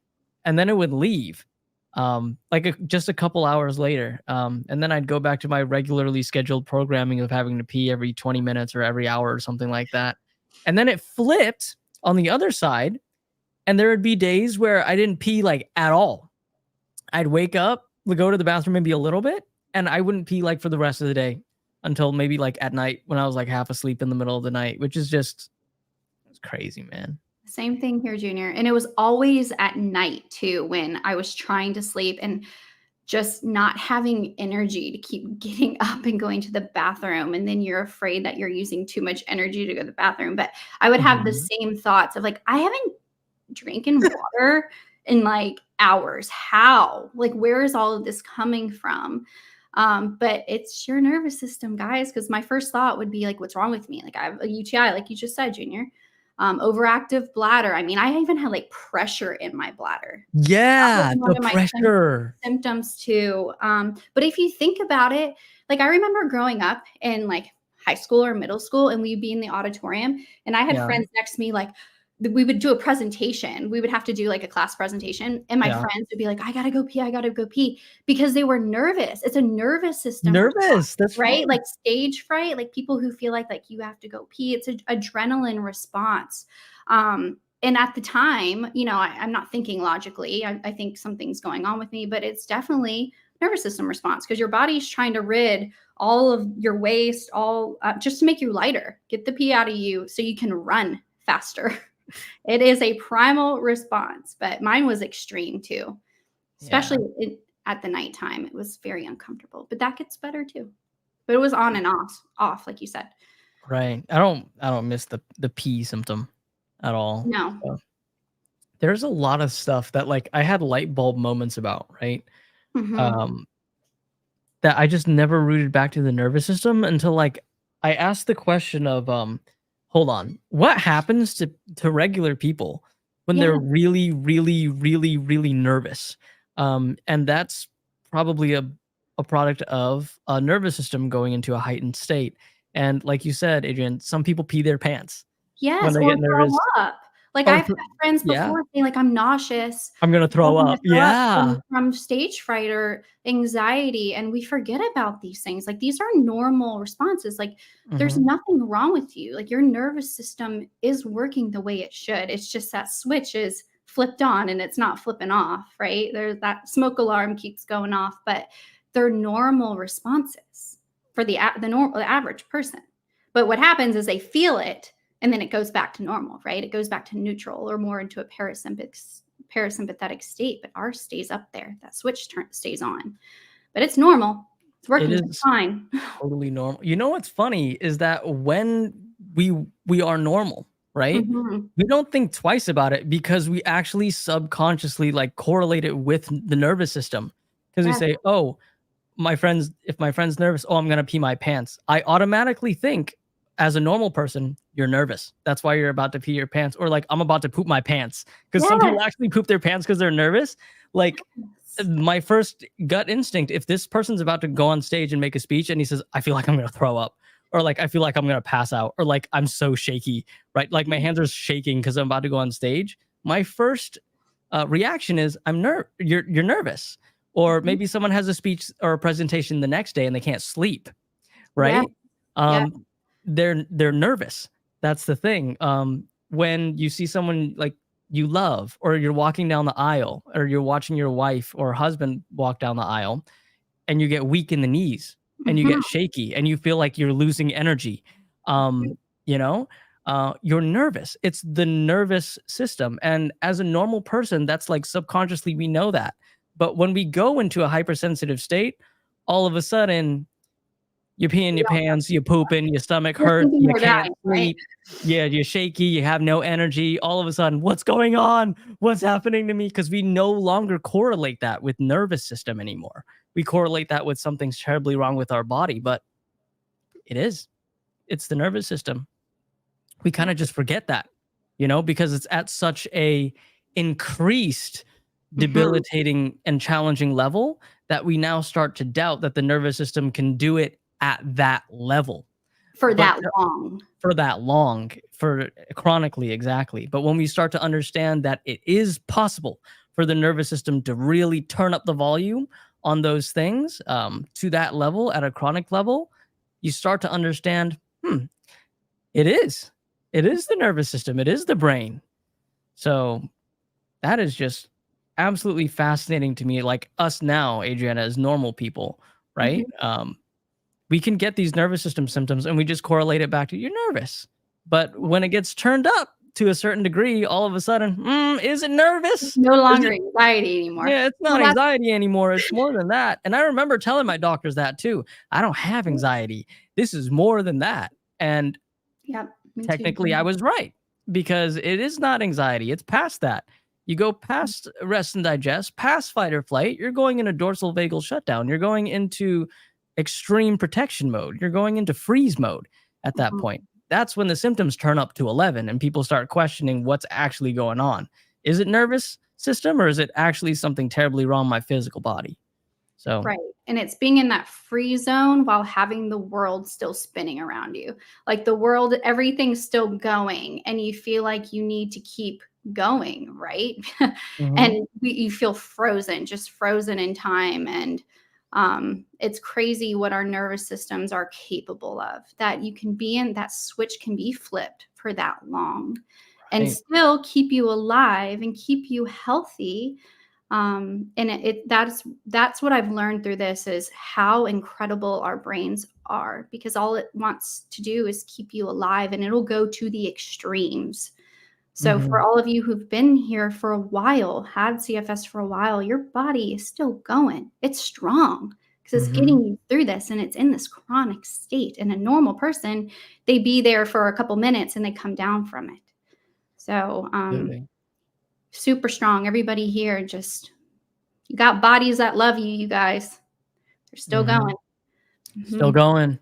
Speaker 1: and then it would leave just a couple hours later. And then I'd go back to my regularly scheduled programming of having to pee every 20 minutes or every hour or something like that. And then it flipped on the other side. And there would be days where I didn't pee like at all. I'd wake up, go to the bathroom maybe a little bit, and I wouldn't pee like for the rest of the day until maybe like at night when I was like half asleep in the middle of the night, which is just crazy, man.
Speaker 2: Same thing here, Junior. And it was always at night too, when I was trying to sleep and just not having energy to keep getting up and going to the bathroom. And then you're afraid that you're using too much energy to go to the bathroom. But I would have the same thoughts of like, I haven't drinking water in like hours. How? Like, where is all of this coming from? But it's your nervous system, guys, because my first thought would be like, what's wrong with me? Like I have a UTI, like you just said, Junior. Overactive bladder. I mean, I even had like pressure in my bladder.
Speaker 1: Yeah, the pressure.
Speaker 2: Symptoms too. But if you think about it, like I remember growing up in like high school or middle school and we'd be in the auditorium and I had friends next to me, like we would do a presentation. We would have to do like a class presentation. And my friends would be like, I gotta go pee, because they were nervous. It's a nervous system.
Speaker 1: Nervous. That's
Speaker 2: right. Like stage fright, like people who feel like you have to go pee. It's an adrenaline response. And at the time, I'm not thinking logically. I think something's going on with me, but it's definitely nervous system response because your body's trying to rid all of your waste, just to make you lighter, get the pee out of you so you can run faster. It is a primal response, but mine was extreme too, especially at the nighttime. It was very uncomfortable, but that gets better too. But it was on and off, like you said.
Speaker 1: Right. I don't miss the pee symptom at all.
Speaker 2: No.
Speaker 1: So, there's a lot of stuff that like I had light bulb moments about, right? That I just never rooted back to the nervous system until like I asked the question of hold on, what happens to regular people when they're really, really, really, really nervous? And that's probably a product of a nervous system going into a heightened state. And like you said, Adrianne, some people pee their pants.
Speaker 2: Yes,
Speaker 1: when they
Speaker 2: or
Speaker 1: get nervous.
Speaker 2: throw up. Like,
Speaker 1: Or
Speaker 2: I've had friends
Speaker 1: yeah.
Speaker 2: before say, like, "I'm nauseous.
Speaker 1: I'm gonna
Speaker 2: I'm
Speaker 1: throw
Speaker 2: gonna
Speaker 1: up.
Speaker 2: throw up
Speaker 1: Yeah.
Speaker 2: from stage fright or anxiety," and we forget about these things. Like, these are normal responses. Like, there's
Speaker 1: Mhm.
Speaker 2: nothing wrong with you. Like, your nervous system is working the way it should. It's just that switch is flipped on and it's not flipping off, right? There's that smoke alarm keeps going off, but they're normal responses for the average person. But what happens is they feel it and then it goes back to normal, right? It goes back to neutral or more into a parasympathetic state, but ours stays up there. That switch stays on. But it's normal. It's
Speaker 1: It
Speaker 2: working just
Speaker 1: is
Speaker 2: fine.
Speaker 1: totally normal. You know what's funny is that when we are normal, right?
Speaker 2: Mhm.
Speaker 1: We don't think twice about it because we actually subconsciously like correlate it with the nervous system. Because we
Speaker 2: Yes.
Speaker 1: say, "Oh, if my friend's nervous, oh, I'm gonna pee my pants." I automatically think, as a normal person, you're nervous. That's why you're about to pee your pants, or like I'm about to poop my pants. Because some
Speaker 2: Yes.
Speaker 1: people actually poop their pants because they're nervous. Like
Speaker 2: Yes.
Speaker 1: my first gut instinct, if this person's about to go on stage and make a speech and he says, I feel like I'm gonna throw up, or like I feel like I'm gonna pass out, or like I'm so shaky, right? Like my hands are shaking because I'm about to go on stage. My first reaction is you're nervous. Or
Speaker 2: Mhm.
Speaker 1: maybe someone has a speech or a presentation the next day and they can't sleep,
Speaker 2: Yeah.
Speaker 1: right?
Speaker 2: Yeah.
Speaker 1: Um, they're nervous. That's the thing. When you see someone like you love, or you're walking down the aisle, or you're watching your wife or husband walk down the aisle, and you get weak in the knees, and you
Speaker 2: Mhm.
Speaker 1: get shaky, and you feel like you're losing energy,
Speaker 2: Mhm.
Speaker 1: you know, you're nervous. It's the nervous system, and as a normal person, that's like subconsciously we know that. But when we go into a hypersensitive state, all of a sudden you pee in
Speaker 2: We
Speaker 1: your
Speaker 2: don't know.
Speaker 1: pants, you pooping, your stomach
Speaker 2: We're
Speaker 1: hurts,
Speaker 2: thinking
Speaker 1: you
Speaker 2: we're
Speaker 1: can't
Speaker 2: dying, right?
Speaker 1: sleep, yeah, you're shaky, you have no energy. All of a sudden, what's going on? What's happening to me? Because we no longer correlate that with nervous system anymore. We correlate that with something's terribly wrong with our body, but it is. It's the nervous system. We kind
Speaker 2: Yeah.
Speaker 1: of just forget that, because it's at such a increased
Speaker 2: Mhm.
Speaker 1: debilitating and challenging level that we now start to doubt that the nervous system can do it at that level.
Speaker 2: For
Speaker 1: But
Speaker 2: that long.
Speaker 1: for that long, for chronically, exactly. But when we start to understand that it is possible for the nervous system to really turn up the volume on those things, to that level, at a chronic level, you start to understand, it is. It is the nervous system. It is the brain. So that is just absolutely fascinating to me. Like us now, Adriana, as normal people, right?
Speaker 2: Mhm.
Speaker 1: We can get these nervous system symptoms and we just correlate it back to you're nervous. But when it gets turned up to a certain degree, all of a sudden, is it
Speaker 2: It's
Speaker 1: nervous?
Speaker 2: no
Speaker 1: Is
Speaker 2: longer
Speaker 1: it?
Speaker 2: anxiety anymore.
Speaker 1: Yeah, it's
Speaker 2: Well,
Speaker 1: not
Speaker 2: that's
Speaker 1: anxiety anymore. It's more than that. And I remember telling my doctors that too. I don't have anxiety. This is more than that. And
Speaker 2: yep, me too.
Speaker 1: technically, I was right, because it is not anxiety. It's past that. You go past rest and digest, past fight or flight. You're going into dorsal vagal shutdown. You're going into extreme protection mode. You're going into freeze mode at that
Speaker 2: Mhm.
Speaker 1: point. That's when the symptoms turn up to 11 and people start questioning what's actually going on. Is it nervous system, or is it actually something terribly wrong with my physical body? So,
Speaker 2: Right, and it's being in that free zone while having the world still spinning around you. Like, the world, everything's still going, and you feel like you need to keep going, right?
Speaker 1: mhm,
Speaker 2: And you feel frozen, just frozen in time, and, it's crazy what our nervous systems are capable of, that you can be in that switch can be flipped for that long and
Speaker 1: right.
Speaker 2: still keep you alive and keep you healthy, and that's what I've learned through this is how incredible our brains are, because all it wants to do is keep you alive, and it'll go to the extremes. So for
Speaker 1: Mhm,
Speaker 2: all of you who've been here for a while, had CFS for a while, your body is still going. It's strong because it's
Speaker 1: mhm,
Speaker 2: getting you through this, and it's in this chronic state. And a normal person, they be there for a couple minutes and they come down from it. So
Speaker 1: absolutely.
Speaker 2: super strong. Everybody here, just you got bodies that love you, you guys. They're still
Speaker 1: Mhm.
Speaker 2: going.
Speaker 1: Still
Speaker 2: Mhm.
Speaker 1: going.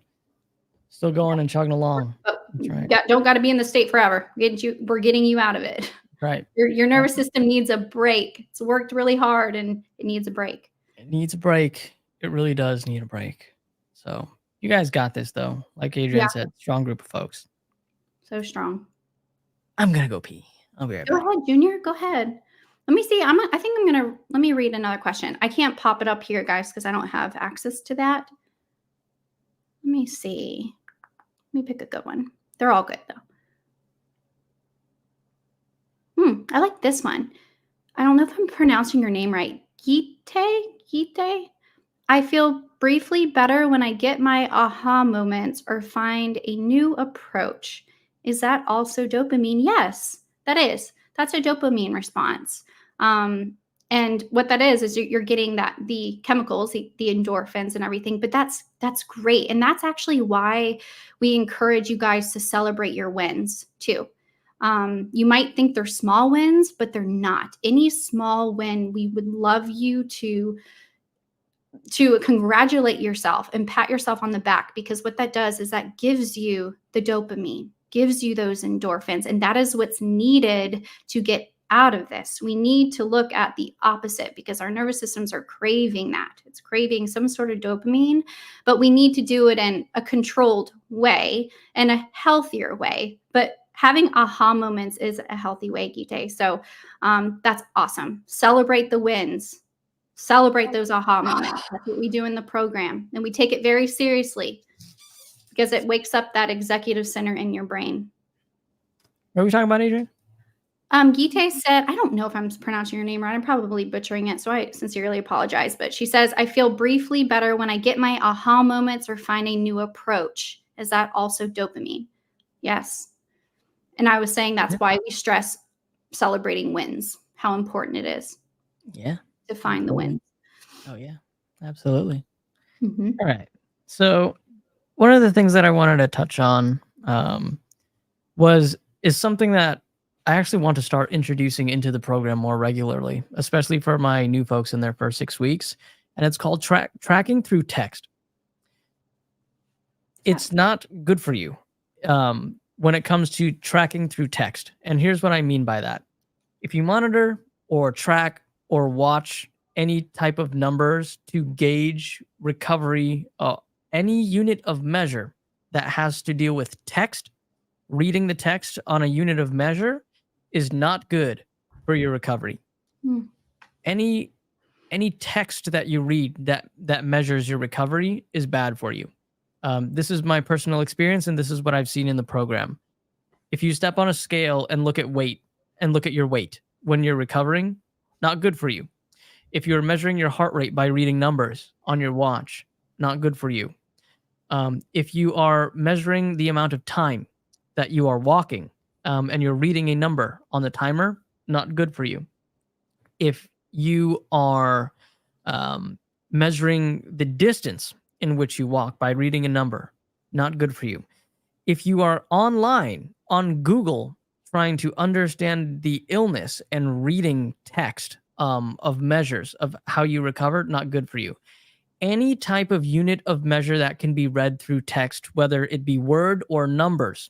Speaker 1: Still
Speaker 2: Yeah,
Speaker 1: going and chugging along.
Speaker 2: but
Speaker 1: That's right.
Speaker 2: don't gotta be in the state forever. We're getting you out of it.
Speaker 1: Right.
Speaker 2: Your
Speaker 1: Uh,
Speaker 2: nervous system needs a break. It's worked really hard and it needs a break.
Speaker 1: it needs a break. It really does need a break. So you guys got this though. Like
Speaker 2: Yeah,
Speaker 1: Adrian said, strong group of folks.
Speaker 2: so strong.
Speaker 1: I'm gonna go pee. I'll be right
Speaker 2: Go
Speaker 1: back.
Speaker 2: ahead, Junior. Go ahead. Let me see. Let me read another question. I can't pop it up here, guys, because I don't have access to that. Let me see. Let me pick a good one. They're all good, though. I like this one. I don't know if I'm pronouncing your name right. Gite? I feel briefly better when I get my aha moments or find a new approach. Is that also dopamine? Yes, that is. That's a dopamine response. And what that is you're getting the chemicals, the endorphins and everything. But that's great, and that's actually why we encourage you guys to celebrate your wins too. You might think they're small wins, but they're not. Any small win, we would love you to congratulate yourself and pat yourself on the back, because what that does is that gives you the dopamine, gives you those endorphins, and that is what's needed to get out of this. We need to look at the opposite, because our nervous systems are craving that. It's craving some sort of dopamine, but we need to do it in a controlled way and a healthier way. But having aha moments is a healthy way, Gite. So that's awesome. Celebrate the wins. Celebrate those aha moments. That's what we do in the program. And we take it very seriously because it wakes up that executive center in your brain.
Speaker 1: What are we talking about, Adrianne?
Speaker 2: Gite said, I don't know if I'm pronouncing your name right. I'm probably butchering it, so I sincerely apologize. But she says, I feel briefly better when I get my aha moments or find a new approach. Is that also dopamine? Yes. And I was saying that's why we stress celebrating wins, how important it is.
Speaker 1: Yeah.
Speaker 2: To find the wins.
Speaker 1: Oh, yeah. Absolutely.
Speaker 2: Mm-hmm.
Speaker 1: All right. So one of the things that I wanted to touch on is something that I actually want to start introducing into the program more regularly, especially for my new folks in their first 6 weeks. And it's called tracking through text. It's not good for you when it comes to tracking through text. And here's what I mean by that. If you monitor or track or watch any type of numbers to gauge recovery, any unit of measure that has to deal with text, reading the text on a unit of measure is not good for your recovery. Any text that you read that measures your recovery is bad for you. This is my personal experience, and this is what I've seen in the program. If you step on a scale and look at your weight when you're recovering, not good for you. If you're measuring your heart rate by reading numbers on your watch, not good for you. If you are measuring the amount of time that you are walking and you're reading a number on the timer, not good for you. If you are measuring the distance in which you walk by reading a number, not good for you. If you are online on Google trying to understand the illness and reading text of measures of how you recovered, not good for you. Any type of unit of measure that can be read through text, whether it be word or numbers,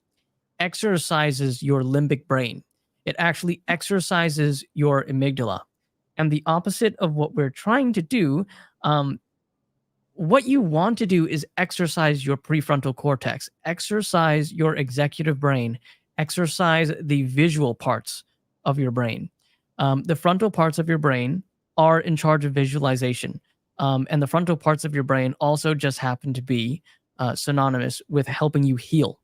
Speaker 1: exercises your limbic brain. It actually exercises your amygdala. And the opposite of what we're trying to do, what you want to do is exercise your prefrontal cortex, exercise your executive brain, exercise the visual parts of your brain. The frontal parts of your brain are in charge of visualization. And the frontal parts of your brain also just happen to be synonymous with helping you heal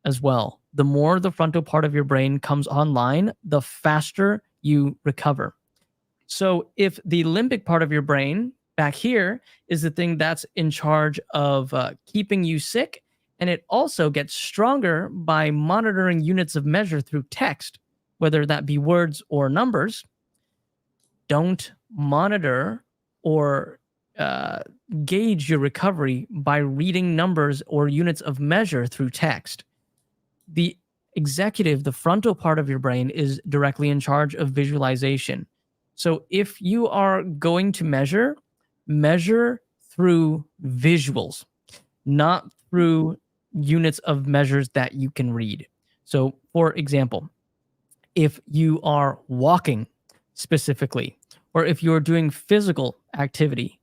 Speaker 1: as well. The more the frontal part of your brain comes online, the faster you recover. So if the limbic part of your brain back here is the thing that's in charge of keeping you sick, and it also gets stronger by monitoring units of measure through text, whether that be words or numbers, don't monitor or gauge your recovery by reading numbers or units of measure through text. The frontal part of your brain is directly in charge of visualization. So if you are going to measure through visuals, not through units of measures that you can read. So for example, if you are walking specifically, or if you're doing physical activity,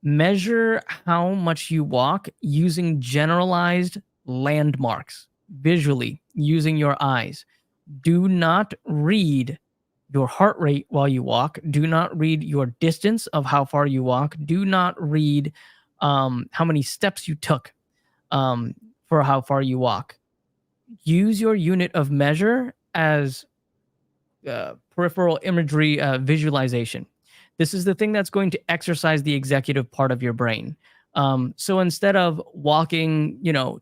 Speaker 1: measure how much you walk using generalized landmarks, visually, using your eyes. Do not read your heart rate while you walk. Do not read your distance of how far you walk. Do not read how many steps you took for how far you walk. Use your unit of measure as peripheral imagery visualization. This is the thing that's going to exercise the executive part of your brain. So instead of walking,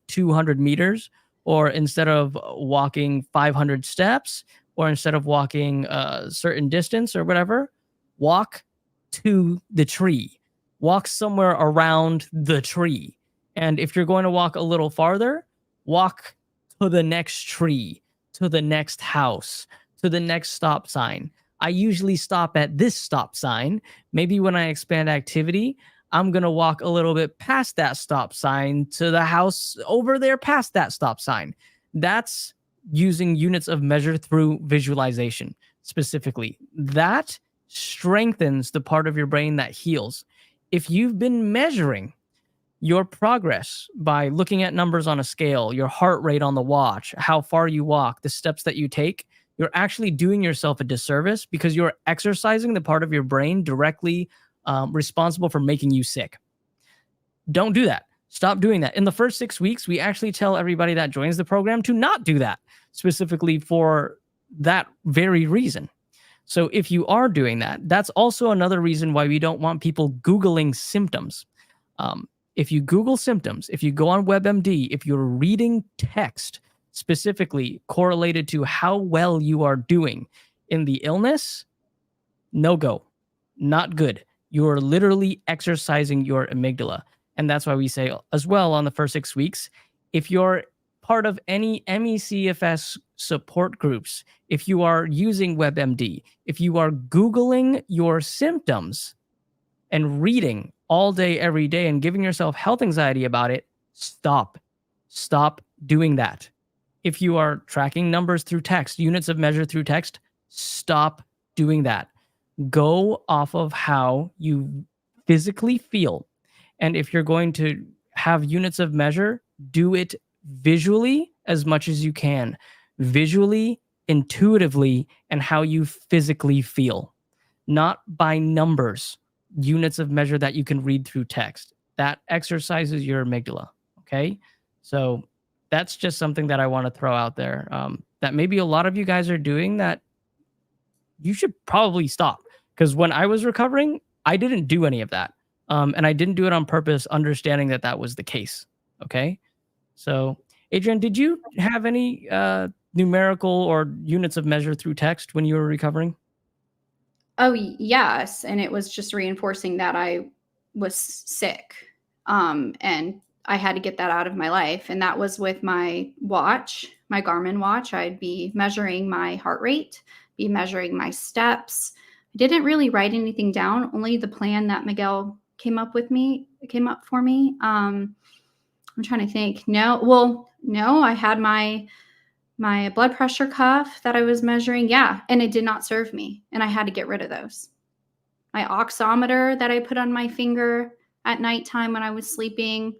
Speaker 1: 200 meters, or instead of walking 500 steps, or instead of walking a certain distance or whatever, walk to the tree. Walk somewhere around the tree. And if you're going to walk a little farther, walk to the next tree, to the next house, to the next stop sign. I usually stop at this stop sign. Maybe when I expand activity, I'm going to walk a little bit past that stop sign to the house over there past that stop sign. That's using units of measure through visualization specifically. That strengthens the part of your brain that heals. If you've been measuring your progress by looking at numbers on a scale, your heart rate on the watch, how far you walk, the steps that you take, you're actually doing yourself a disservice because you're exercising the part of your brain directly responsible for making you sick. Don't do that. Stop doing that. In the first 6 weeks, we actually tell everybody that joins the program to not do that, specifically for that very reason. So if you are doing that, that's also another reason why we don't want people Googling symptoms. If you Google symptoms, if you go on WebMD, if you're reading text specifically correlated to how well you are doing in the illness, no go, not good. You are literally exercising your amygdala. And that's why we say as well on the first 6 weeks, if you're part of any ME/CFS support groups, if you are using WebMD, if you are Googling your symptoms and reading all day, every day, and giving yourself health anxiety about it, stop. Stop doing that. If you are tracking numbers through text, units of measure through text, stop doing that. Go off of how you physically feel. And if you're going to have units of measure, do it visually as much as you can. Visually, intuitively, and how you physically feel. Not by numbers, units of measure that you can read through text. That exercises your amygdala, okay? So that's just something that I want to throw out there that maybe a lot of you guys are doing that you should probably stop. Because when I was recovering, I didn't do any of that. And I didn't do it on purpose, understanding that that was the case. Okay. So, Adrianne, did you have any numerical or units of measure through text when you were recovering?
Speaker 2: Oh, yes. And it was just reinforcing that I was sick. And I had to get that out of my life. And that was with my watch, my Garmin watch. I'd be measuring my heart rate, be measuring my steps. I didn't really write anything down, only the plan that Miguel came up for me. I'm trying to think. No, I had my blood pressure cuff that I was measuring. Yeah. And it did not serve me. And I had to get rid of those. My oximeter that I put on my finger at nighttime when I was sleeping,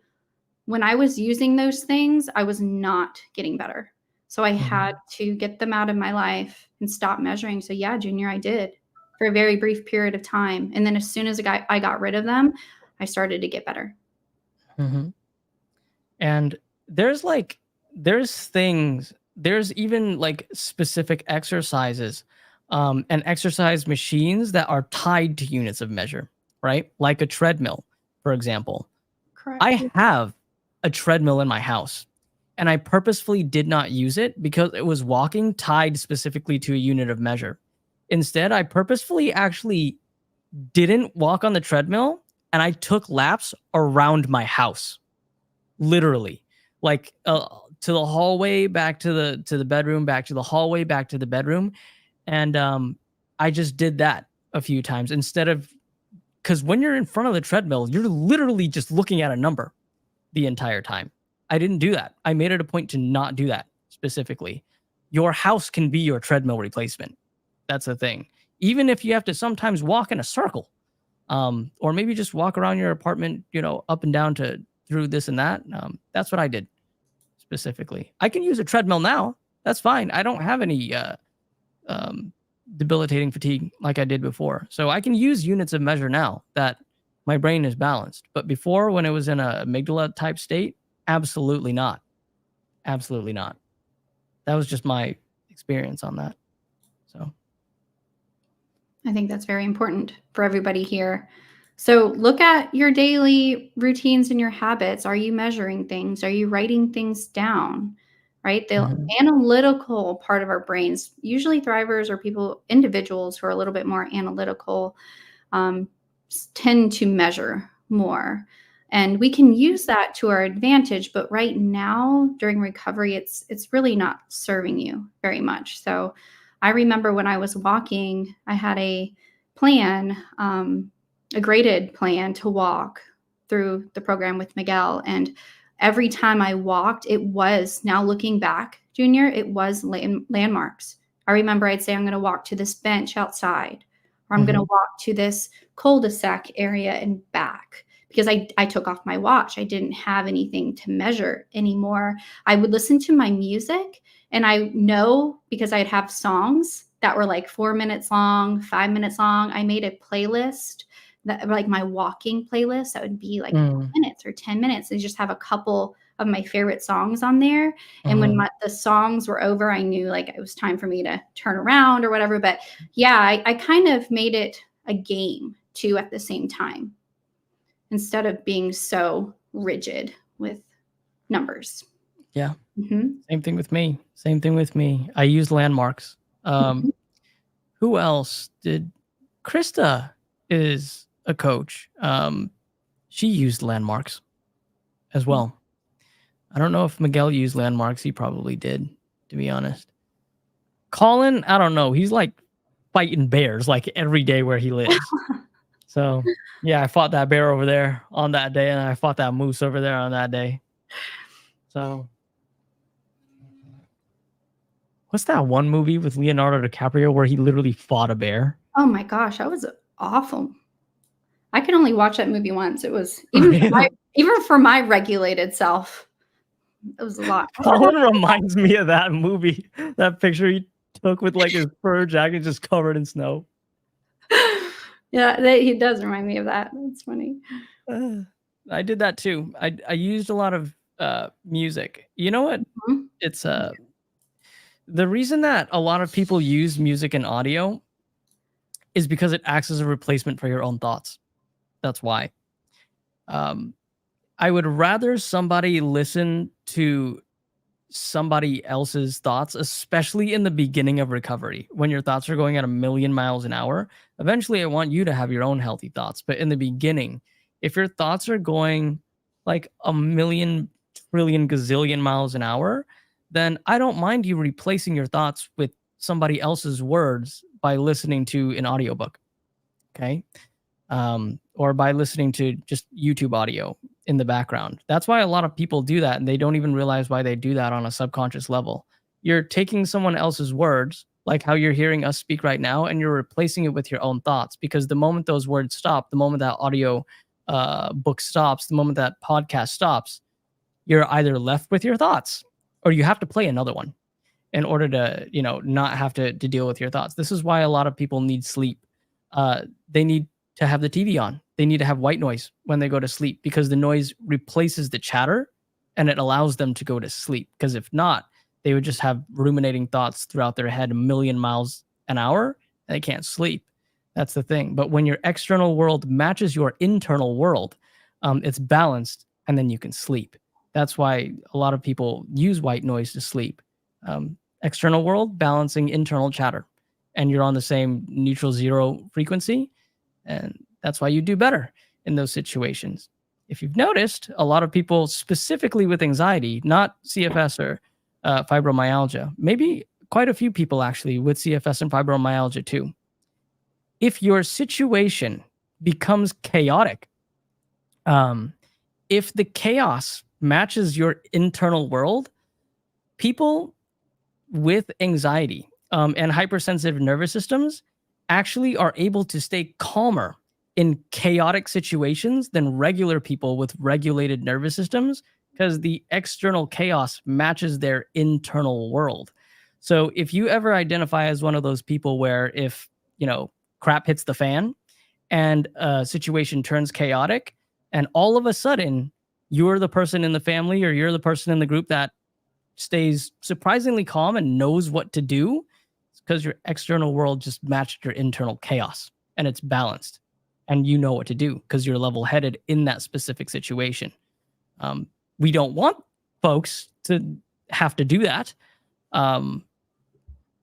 Speaker 2: when I was using those things, I was not getting better. So I had to get them out of my life and stop measuring. So yeah, Junior, I did for a very brief period of time. And then as soon as I got rid of them, I started to get better.
Speaker 1: And there's even like specific exercises and exercise machines that are tied to units of measure, right? Like a treadmill, for example.
Speaker 2: Correct.
Speaker 1: I have a treadmill in my house, and I purposefully did not use it because it was walking tied specifically to a unit of measure. Instead, I purposefully actually didn't walk on the treadmill, and I took laps around my house, literally, like to the hallway, back to the bedroom, back to the hallway, back to the bedroom, and I just did that a few times instead of, because when you're in front of the treadmill, you're literally just looking at a number the entire time. I didn't do that. I made it a point to not do that specifically. Your house can be your treadmill replacement. That's the thing. Even if you have to sometimes walk in a circle, or maybe just walk around your apartment, up and down through this and that. That's what I did specifically. I can use a treadmill now. that's fine. I don't have any debilitating fatigue like I did before. So I can use units of measure now that my brain is balanced. But before, when it was in a amygdala type state, absolutely not. Absolutely not. That was just my experience on that. So
Speaker 2: I think that's very important for everybody here. So look at your daily routines and your habits. Are you measuring things? Are you writing things down? Right? The analytical part of our brains, usually thrivers or individuals who are a little bit more analytical, tend to measure more. And we can use that to our advantage, but right now during recovery, it's really not serving you very much. So I remember when I was walking, I had a plan, a graded plan to walk through the program with Miguel. And every time I walked, it was, now looking back, Junior, it was landmarks. I remember I'd say, I'm going to walk to this bench outside, or I'm going to walk to this cul-de-sac area and back, because I took off my watch. I didn't have anything to measure anymore. I would listen to my music, and I know, because I'd have songs that were like 4 minutes long, 5 minutes long. I made a playlist, that like my walking playlist, that would be like 5 minutes or 10 minutes. And just have a couple of my favorite songs on there. And when the songs were over, I knew like it was time for me to turn around or whatever. But yeah, I kind of made it a game too at the same time, instead of being so rigid with numbers.
Speaker 1: Yeah. Same thing with me. Same thing with me. I use landmarks. Who else did? Krista is a coach. She used landmarks as well. I don't know if Miguel used landmarks. He probably did, to be honest. Colin, I don't know. He's like fighting bears like every day where he lives. So yeah, I fought that bear over there on that day, and I fought that moose over there on that day. So what's that one movie with Leonardo DiCaprio where he literally fought a bear?
Speaker 2: Oh my gosh, that was awful. I can only watch that movie once. It was even for my regulated self, it was a lot.
Speaker 1: Colin reminds me of that movie, that picture he took with like his fur jacket just covered in snow.
Speaker 2: Yeah, he does remind me of that. That's funny.
Speaker 1: I did that too. I used a lot of music. You know what? It's the reason that a lot of people use music and audio is because it acts as a replacement for your own thoughts. That's why. I would rather somebody listen to somebody else's thoughts, especially in the beginning of recovery, when your thoughts are going at 1,000,000 miles an hour. Eventually, I want you to have your own healthy thoughts. But in the beginning, if your thoughts are going like 1,000,000 trillion gazillion miles an hour, then I don't mind you replacing your thoughts with somebody else's words by listening to an audiobook. Okay. Or by listening to just YouTube audio in the background. That's why a lot of people do that, and they don't even realize why they do that on a subconscious level. You're taking someone else's words, like how you're hearing us speak right now, and you're replacing it with your own thoughts, because the moment those words stop, the moment that audio book stops, the moment that podcast stops, you're either left with your thoughts or you have to play another one in order to, not have to deal with your thoughts. This is why a lot of people need sleep. They need to have the TV on. They need to have white noise when they go to sleep, because the noise replaces the chatter and it allows them to go to sleep. Because if not, they would just have ruminating thoughts throughout their head 1,000,000 miles an hour, and they can't sleep. That's the thing. But when your external world matches your internal world, it's balanced, and then you can sleep. That's why a lot of people use white noise to sleep. External world balancing internal chatter, and you're on the same neutral zero frequency. And that's why you do better in those situations. If you've noticed, a lot of people, specifically with anxiety, not CFS or fibromyalgia, maybe quite a few people actually with CFS and fibromyalgia too. If your situation becomes chaotic, if the chaos matches your internal world, people with anxiety and hypersensitive nervous systems actually are able to stay calmer in chaotic situations than regular people with regulated nervous systems, because the external chaos matches their internal world. So if you ever identify as one of those people where if, crap hits the fan and a situation turns chaotic and all of a sudden you're the person in the family or you're the person in the group that stays surprisingly calm and knows what to do, it's because your external world just matched your internal chaos and it's balanced and you know what to do because you're level-headed in that specific situation. We don't want folks to have to do that,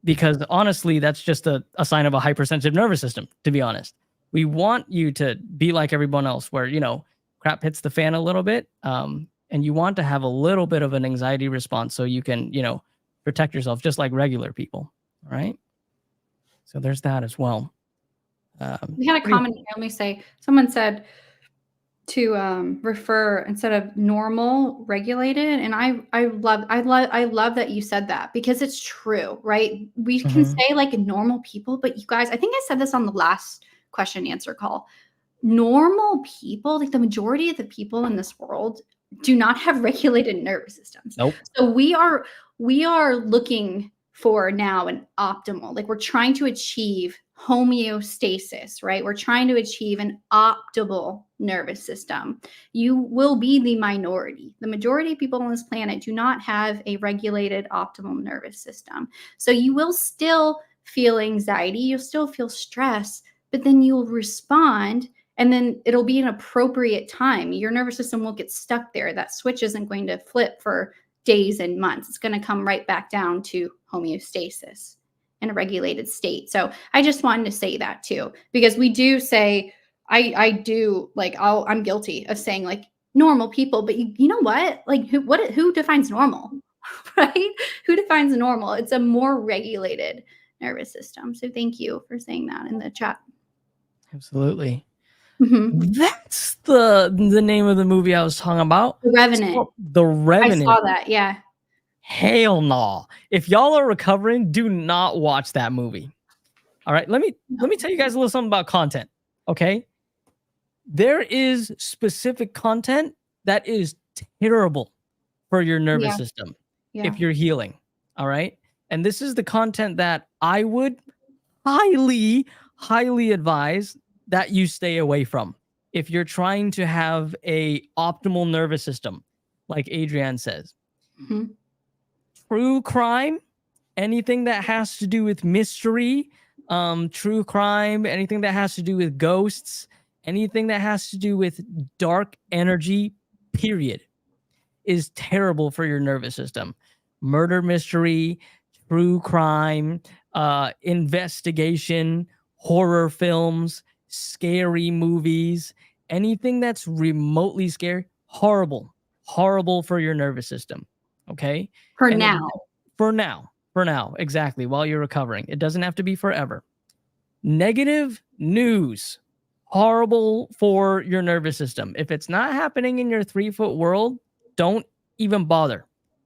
Speaker 1: because honestly, that's just a sign of a hypersensitive nervous system, to be honest. We want you to be like everyone else where, crap hits the fan a little bit, and you want to have a little bit of an anxiety response so you can, protect yourself just like regular people, right? So there's that as well.
Speaker 2: We had a comment here. Let me say, someone said to refer instead of normal, regulated, and I love that you said that because it's true, right? We can say like normal people, but you guys, I think I said this on the last question and answer call. Normal people, like the majority of the people in this world, do not have regulated nervous systems.
Speaker 1: Nope.
Speaker 2: So we are looking for now an optimal, like we're trying to achieve homeostasis, right? We're trying to achieve an optimal nervous system. You will be the minority. The majority of people on this planet do not have a regulated optimal nervous system. So you will still feel anxiety, you'll still feel stress, but then you'll respond and then it'll be an appropriate time. Your nervous system won't get stuck there. That switch isn't going to flip for days and months. It's going to come right back down to homeostasis in a regulated state. So I just wanted to say that too, because we do say, I do like, I'm guilty of saying like normal people, but you know what? Like who defines normal, right? Who defines normal? It's a more regulated nervous system. So thank you for saying that in the chat.
Speaker 1: Absolutely. That's the name of the movie I was talking about.
Speaker 2: The Revenant.
Speaker 1: The Revenant.
Speaker 2: I saw that. Yeah.
Speaker 1: Hell no. If y'all are recovering, do not watch that movie. All right. Let me tell you guys a little something about content. Okay. There is specific content that is terrible for your nervous system if you're healing. All right. And this is the content that I would highly, highly advise that you stay away from if you're trying to have a optimal nervous system, like Adrianne says. True crime, anything that has to do with mystery, true crime, anything that has to do with ghosts, anything that has to do with dark energy, period, is terrible for your nervous system. Murder mystery, true crime, investigation, horror films, scary movies, anything that's remotely scary, horrible for your nervous system. Okay. For now, exactly. While you're recovering, it doesn't have to be forever. Negative news, horrible for your nervous system. If it's not happening in your 3-foot world, don't even bother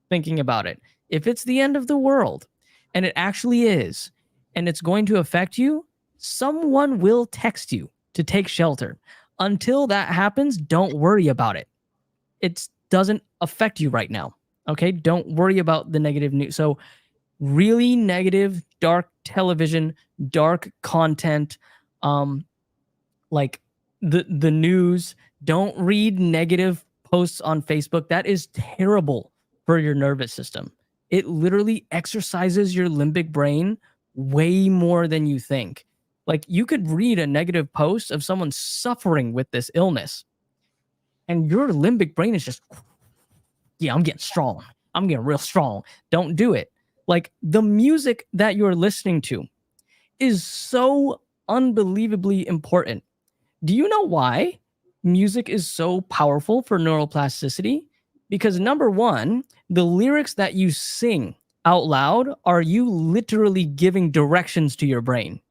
Speaker 1: thinking about it. If it's the end of the world, and it actually is, and it's going to affect you, someone will text you to take shelter. Until that happens, don't worry about it. It doesn't affect you right now. Okay, don't worry about the negative news. So really negative, dark television, dark content, like the news. Don't read negative posts on Facebook. That is terrible for your nervous system. It literally exercises your limbic brain way more than you think. Like you could read a negative post of someone suffering with this illness, and your limbic brain is just, yeah, I'm getting strong. I'm getting real strong. Don't do it. Like the music that you're listening to is so unbelievably important. Do you know why music is so powerful for neuroplasticity? Because number one, the lyrics that you sing out loud are you literally giving directions to your brain.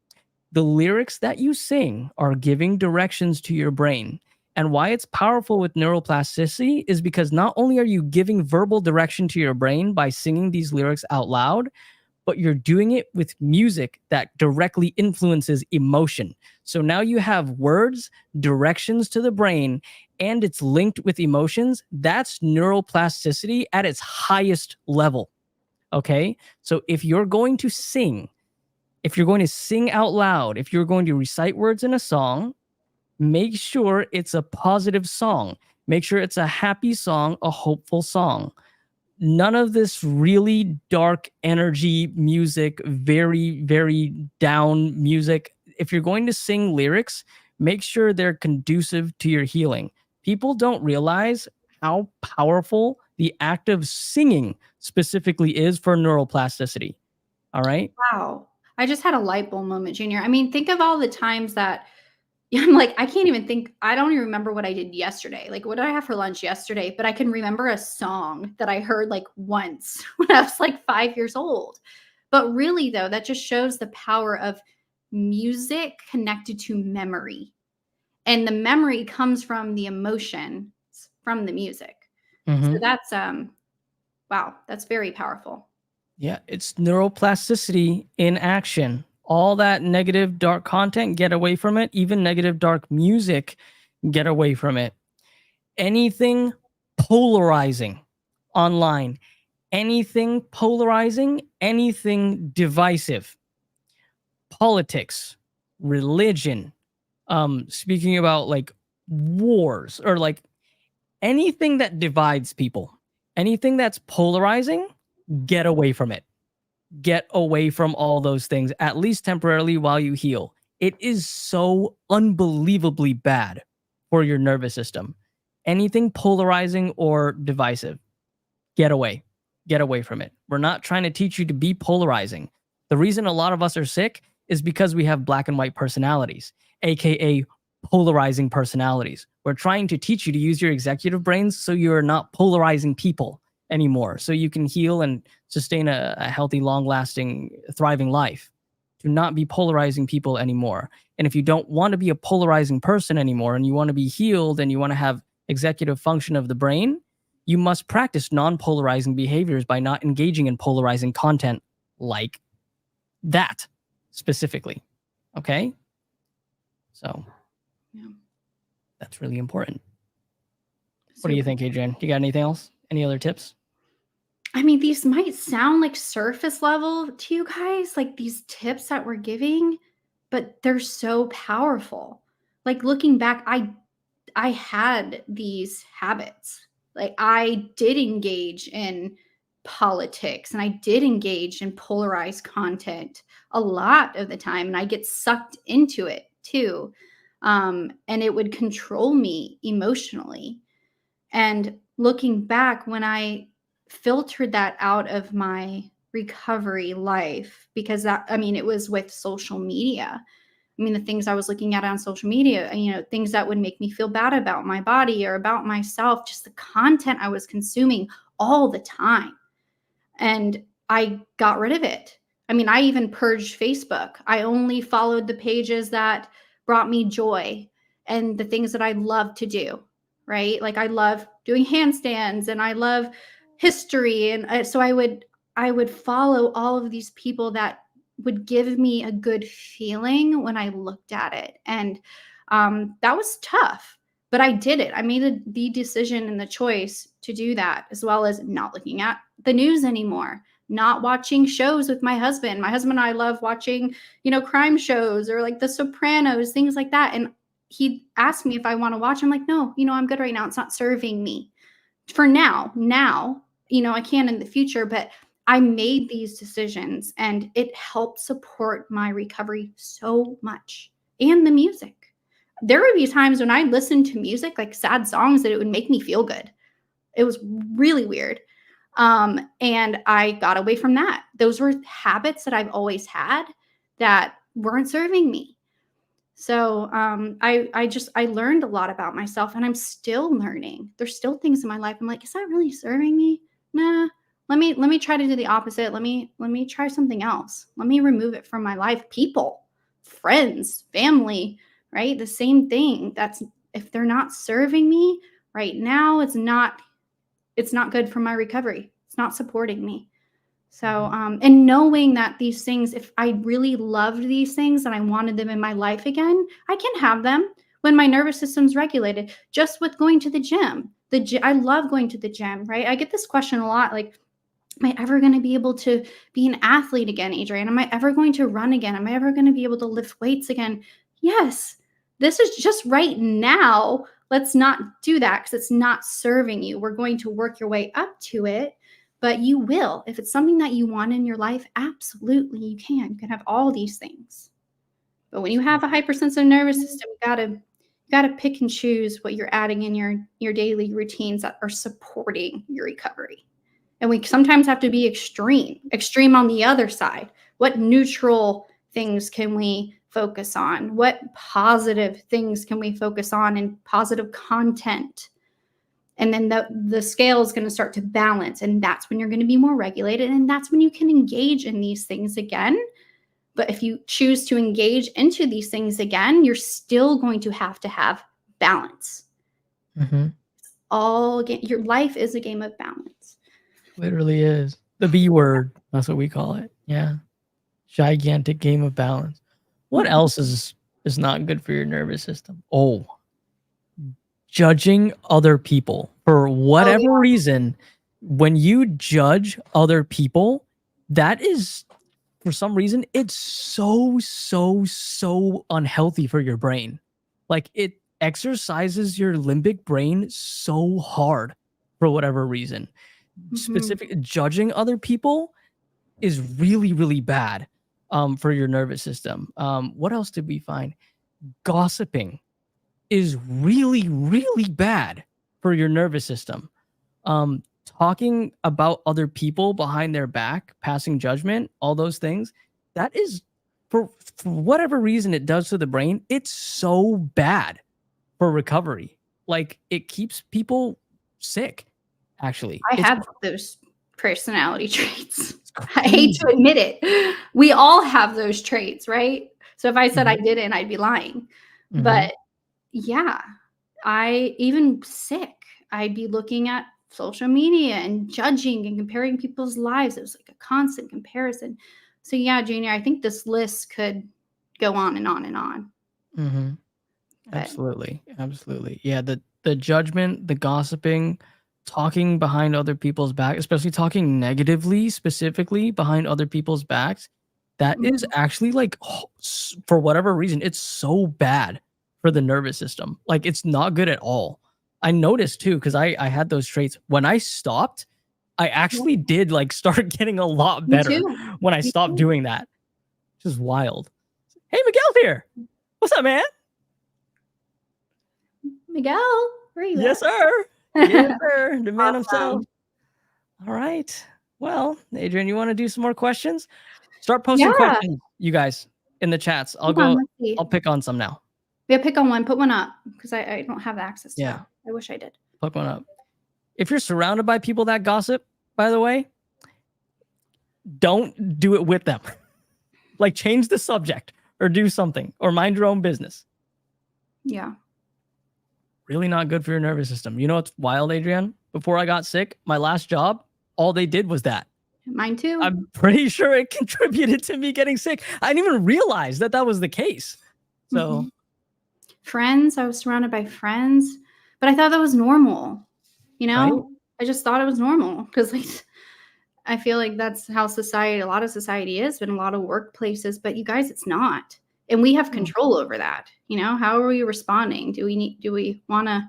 Speaker 1: The lyrics that you sing are giving directions to your brain. And why it's powerful with neuroplasticity is because not only are you giving verbal direction to your brain by singing these lyrics out loud, but you're doing it with music that directly influences emotion. So now you have words, directions to the brain, and it's linked with emotions. That's neuroplasticity at its highest level. Okay. So if you're going to sing, if you're going to sing out loud, if you're going to recite words in a song, make sure it's a positive song. Make sure it's a happy song, a hopeful song. None of this really dark energy music, very, very down music. If you're going to sing lyrics, make sure they're conducive to your healing. People don't realize how powerful the act of singing specifically is for neuroplasticity. All right.
Speaker 2: Wow. I just had a light bulb moment, Junior. I mean, think of all the times that I'm like, I can't even think. I don't even remember what I did yesterday. Like, what did I have for lunch yesterday? But I can remember a song that I heard like once when I was like 5 years old. But really, though, that just shows the power of music connected to memory. And the memory comes from the emotion from the music. So that's, wow, that's very powerful.
Speaker 1: Yeah, it's neuroplasticity in action. All that negative, dark content, get away from it. Even negative, dark music, get away from it. Anything polarizing online, anything polarizing, anything divisive, politics, religion, speaking about like wars or like anything that divides people, anything that's polarizing, get away from it. Get away from all those things, at least temporarily while you heal. It is so unbelievably bad for your nervous system. Anything polarizing or divisive, get away. Get away from it. We're not trying to teach you to be polarizing. The reason a lot of us are sick is because we have black and white personalities, aka polarizing personalities. We're trying to teach you to use your executive brains so you're not polarizing people anymore, so you can heal and sustain a healthy, long-lasting, thriving life. To not be polarizing people anymore. And if you don't want to be a polarizing person anymore and you want to be healed and you want to have executive function of the brain, you must practice non-polarizing behaviors by not engaging in polarizing content like that specifically. Okay? So
Speaker 2: Yeah.
Speaker 1: that's really important. What do you think, Adrianne? You got anything else? Any other tips?
Speaker 2: I mean, these might sound like surface level to you guys, like these tips that we're giving, but they're so powerful. Like looking back, I had these habits. Like I did engage in politics and I did engage in polarized content a lot of the time, and I get sucked into it too. And it would control me emotionally. And looking back, when I filtered that out of my recovery life, because that, I mean, it was with social media. I mean, the things I was looking at on social media, you know, things that would make me feel bad about my body or about myself, just the content I was consuming all the time. And I got rid of it. I mean, I even purged Facebook. I only followed the pages that brought me joy and the things that I love to do, right? Like I love doing handstands and I love history, and so I would follow all of these people that would give me a good feeling when I looked at it. And that was tough, but I did it. I made the decision and the choice to do that, as well as not looking at the news anymore, not watching shows with my husband. My husband and I love watching, you know, crime shows or like The Sopranos, things like that. And he asked me if I want to watch. I'm like, no, you know, I'm good right now. It's not serving me for now. Now, you know, I can in the future, but I made these decisions and it helped support my recovery so much, and the music. There would be times when I listened to music, like sad songs, that it would make me feel good. It was really weird. And I got away from that. Those were habits that I've always had that weren't serving me. So I learned a lot about myself, and I'm still learning. There's still things in my life I'm like, is that really serving me? Nah. Let me try to do the opposite. Let me try something else. Let me remove it from my life. People, friends, family, right? The same thing. That's, if they're not serving me right now, it's not good for my recovery. It's not supporting me. So, and knowing that these things, if I really loved these things and I wanted them in my life again, I can have them when my nervous system's regulated. Just with going to the gym, I love going to the gym, right? I get this question a lot, like, Am I ever going to be able to be an athlete again, Adrianne? Am I ever going to run again? Am I ever going to be able to lift weights again? Yes. This is just right now. Let's not do that because it's not serving you. We're going to work your way up to it, but you will. If it's something that you want in your life, absolutely you can. You can have all these things. But when you have a hypersensitive nervous system, you gotta pick and choose what you're adding in your daily routines that are supporting your recovery. And we sometimes have to be extreme on the other side. What neutral things can we focus on? What positive things can we focus on and positive content? And then the scale is going to start to balance. And that's when you're going to be more regulated. And that's when you can engage in these things again. But if you choose to engage into these things again, you're still going to have balance. Your life is a game of balance.
Speaker 1: Literally is. The B word. That's what we call it. Yeah. Gigantic game of balance. What else is not good for your nervous system? Oh, judging other people. For whatever reason, when you judge other people, that is, for some reason, it's so unhealthy for your brain. Like, it exercises your limbic brain so hard for whatever reason. Specific judging other people is really bad for your nervous system. What else did we find? Gossiping is really bad for your nervous system. Talking about other people behind their back, passing judgment, all those things, that is, for whatever reason it does to the brain, it's so bad for recovery. Like, it keeps people sick, actually.
Speaker 2: I have those personality traits. I hate to admit it. We all have those traits, right? So if I said I didn't, I'd be lying. But yeah, even sick, I'd be looking at social media and judging and comparing people's lives. It was like a constant comparison. So yeah, Junior, I think this list could go on and on and on.
Speaker 1: Absolutely. Yeah, the judgment, the gossiping, talking behind other people's back, especially talking negatively, specifically behind other people's backs, that is actually, like, for whatever reason, it's so bad for the nervous system. Like, it's not good at all. I noticed too, because I had those traits. When I stopped, I actually did, like, start getting a lot better when I stopped doing that. Which is wild. Hey, Miguel's here. What's up, man?
Speaker 2: Miguel, where are you?
Speaker 1: Yes, sir. Yes, sir. The man himself. All right. Well, Adrianne, you want to do some more questions? Start posting questions, you guys, in the chats. I'll pick on some now.
Speaker 2: Yeah, pick on one. Put one up, because I don't have access to it. I wish I did.
Speaker 1: Put one up. If you're surrounded by people that gossip, by the way, don't do it with them. Like, change the subject or do something or mind your own business.
Speaker 2: Yeah.
Speaker 1: Really not good for your nervous system. You know what's wild, Adrianne? Before I got sick, my last job, all they did was that.
Speaker 2: Mine too.
Speaker 1: I'm pretty sure it contributed to me getting sick. I didn't even realize that was the case. So,
Speaker 2: friends, I was surrounded by friends, but I thought that was normal. You know, right? I just thought it was normal because, like, I feel like that's how a lot of society is, in a lot of workplaces. But you guys, it's not. And we have control over that. You know, how are we responding? Do we want to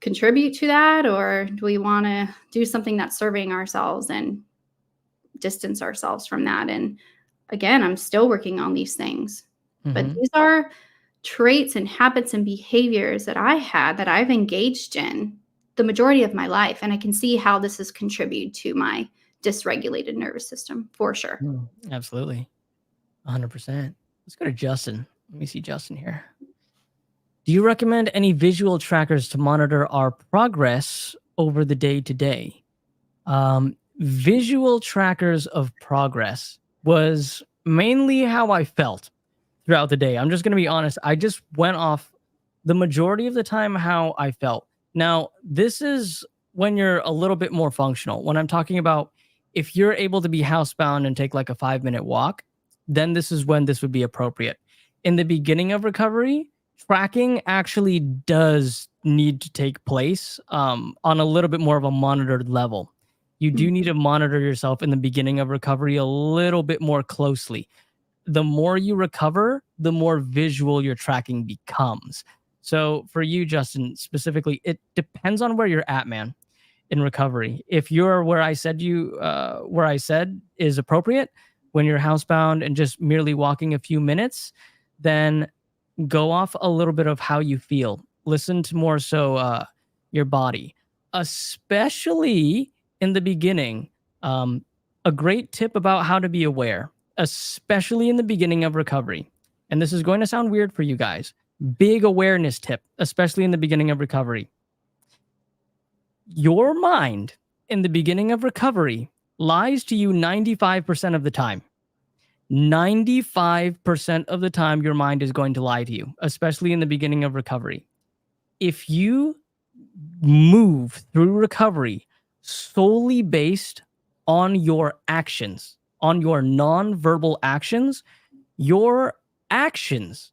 Speaker 2: contribute to that, or do we want to do something that's serving ourselves and distance ourselves from that? And again, I'm still working on these things, but these are traits and habits and behaviors that I've engaged in the majority of my life. And I can see how this has contributed to my dysregulated nervous system for sure.
Speaker 1: Absolutely. 100%. Let's go to Justin. Let me see Justin here. Do you recommend any visual trackers to monitor our progress over the day-to-day? Visual trackers of progress was mainly how I felt throughout the day. I'm just going to be honest. I just went off the majority of the time how I felt. Now, this is when you're a little bit more functional. When I'm talking about if you're able to be housebound and take like a 5-minute walk, then this is when this would be appropriate. In the beginning of recovery, tracking actually does need to take place on a little bit more of a monitored level. You do need to monitor yourself in the beginning of recovery a little bit more closely. The more you recover, the more visual your tracking becomes. So for you, Justin, specifically, it depends on where you're at, man, in recovery. If you're where I said is appropriate, when you're housebound and just merely walking a few minutes, then go off a little bit of how you feel. Listen to more so your body, especially in the beginning. A great tip about how to be aware, especially in the beginning of recovery. And this is going to sound weird for you guys. Big awareness tip, especially in the beginning of recovery. Your mind in the beginning of recovery lies to you 95% of the time. 95% of the time, your mind is going to lie to you, especially in the beginning of recovery. If you move through recovery solely based on your actions, on your non-verbal actions, your actions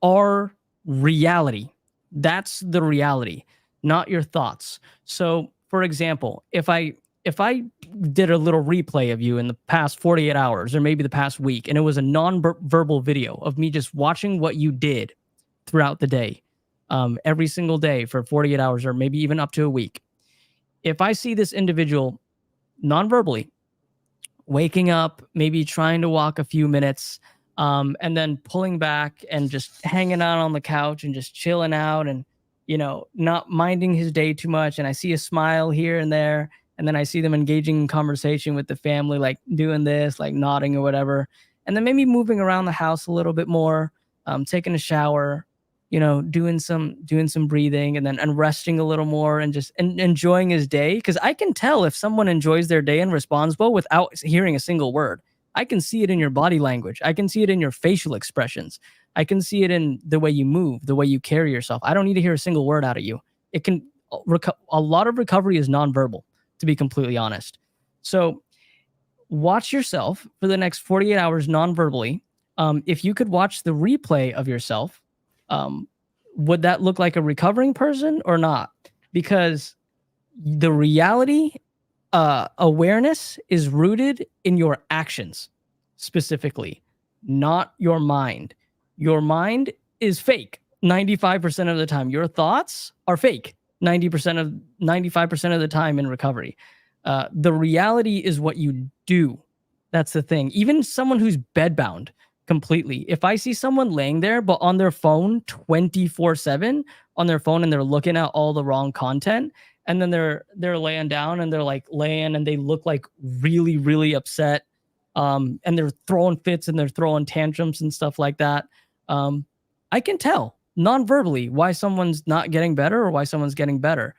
Speaker 1: are reality. That's the reality, not your thoughts. So, for example, if I did a little replay of you in the past 48 hours or maybe the past week, and it was a non-verbal video of me just watching what you did throughout the day, every single day for 48 hours or maybe even up to a week. If I see this individual non-verbally waking up, maybe trying to walk a few minutes, and then pulling back and just hanging out on the couch and just chilling out and, not minding his day too much. And I see a smile here and there. And then I see them engaging in conversation with the family, like doing this, like nodding or whatever. And then maybe moving around the house a little bit more, taking a shower, doing some breathing and resting a little more and just enjoying his day. Cause I can tell if someone enjoys their day and responds well without hearing a single word. I can see it in your body language. I can see it in your facial expressions. I can see it in the way you move, the way you carry yourself. I don't need to hear a single word out of you. A lot of recovery is nonverbal, to be completely honest. So watch yourself for the next 48 hours non-verbally. If you could watch the replay of yourself, would that look like a recovering person or not? Because the reality, awareness is rooted in your actions specifically, not your mind. Your mind is fake 95% of the time. Your thoughts are fake 95% of the time in recovery. The reality is what you do. That's the thing. Even someone who's bedbound completely. If I see someone laying there, but on their phone 24/7 on their phone and they're looking at all the wrong content, and then they're laying down and they're like laying and they look like really, really upset. And they're throwing fits and they're throwing tantrums and stuff like that. I can tell non-verbally why someone's not getting better or why someone's getting better.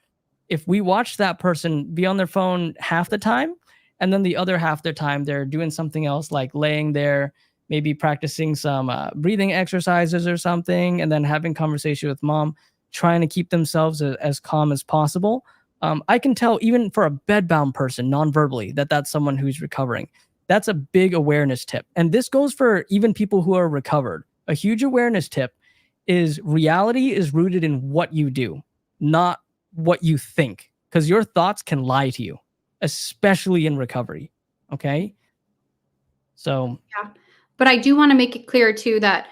Speaker 1: If we watch that person be on their phone half the time, and then the other half their time they're doing something else, like laying there, maybe practicing some breathing exercises or something, and then having conversation with mom, trying to keep themselves as calm as possible. I can tell even for a bedbound person non-verbally that that's someone who's recovering. That's a big awareness tip. And this goes for even people who are recovered. A huge awareness tip is reality is rooted in what you do, not what you think, because your thoughts can lie to you, especially in recovery. Okay. So,
Speaker 2: yeah. But I do want to make it clear too that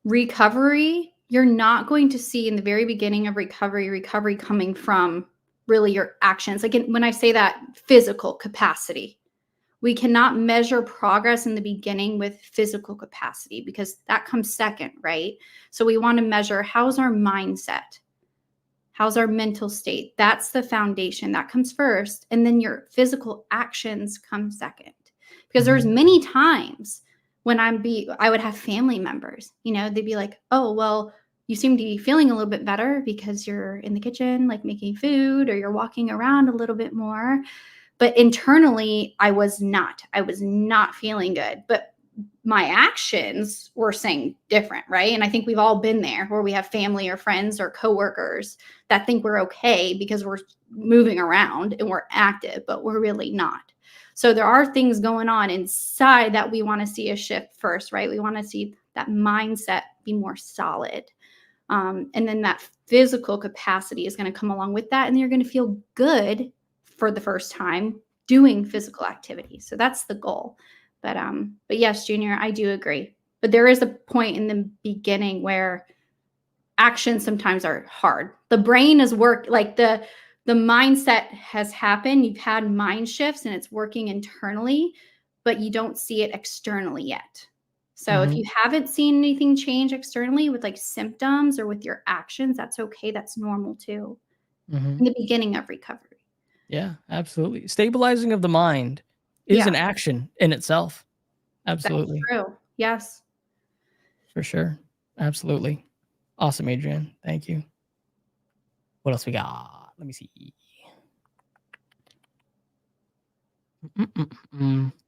Speaker 2: recovery, you're not going to see in the very beginning of recovery coming from really your actions. Again, when I say that, physical capacity. We cannot measure progress in the beginning with physical capacity because that comes second, right? So we want to measure how's our mindset? How's our mental state? That's the foundation. That comes first. And then your physical actions come second. Because there's many times when I would have family members, they'd be like, oh, well, you seem to be feeling a little bit better because you're in the kitchen, like making food, or you're walking around a little bit more. But internally, I was not feeling good. But my actions were saying different, right? And I think we've all been there where we have family or friends or coworkers that think we're okay because we're moving around and we're active, but we're really not. So there are things going on inside that we want to see a shift first, right? We want to see that mindset be more solid. And then that physical capacity is going to come along with that. And you're going to feel good for the first time doing physical activity. So that's the goal. But yes, Junior, I do agree. But there is a point in the beginning where actions sometimes are hard. The brain is like the mindset has happened. You've had mind shifts and it's working internally, but you don't see it externally yet. So if you haven't seen anything change externally with like symptoms or with your actions, that's okay. That's normal too. In the beginning of recovery.
Speaker 1: Yeah, absolutely. Stabilizing of the mind is an action in itself. Absolutely.
Speaker 2: That's true. Yes.
Speaker 1: For sure. Absolutely. Awesome, Adrianne. Thank you. What else we got? Let me see.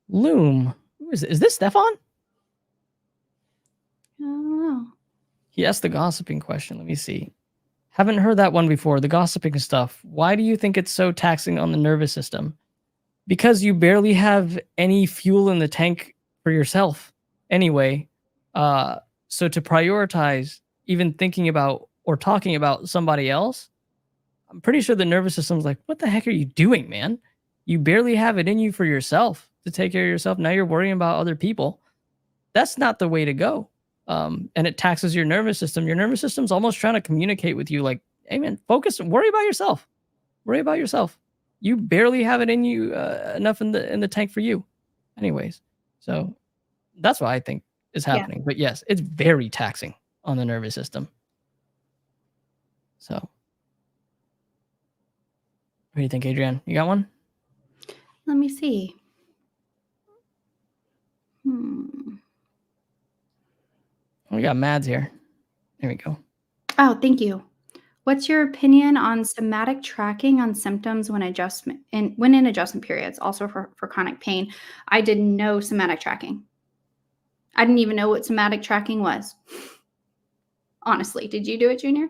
Speaker 1: Loom. Who is it? Is this Stefan?
Speaker 2: I don't know.
Speaker 1: He asked the gossiping question. Let me see. Haven't heard that one before. The gossiping stuff. Why do you think it's so taxing on the nervous system? Because you barely have any fuel in the tank for yourself anyway. So to prioritize even thinking about or talking about somebody else, I'm pretty sure the nervous system's like, what the heck are you doing, man? You barely have it in you for yourself to take care of yourself. Now you're worrying about other people. That's not the way to go. And it taxes your nervous system. Your nervous system's almost trying to communicate with you like, hey, man, focus, worry about yourself. Worry about yourself. You barely have it in you enough in the tank for you anyways. So that's what I think is happening. Yeah. But yes, it's very taxing on the nervous system. So what do you think, Adrianne? You got one?
Speaker 2: Let me see.
Speaker 1: We got Mads here. There we go.
Speaker 2: Oh, thank you. What's your opinion on somatic tracking on symptoms when in adjustment periods, also for chronic pain? I didn't know somatic tracking. I didn't even know what somatic tracking was. Honestly, did you do it, Junior?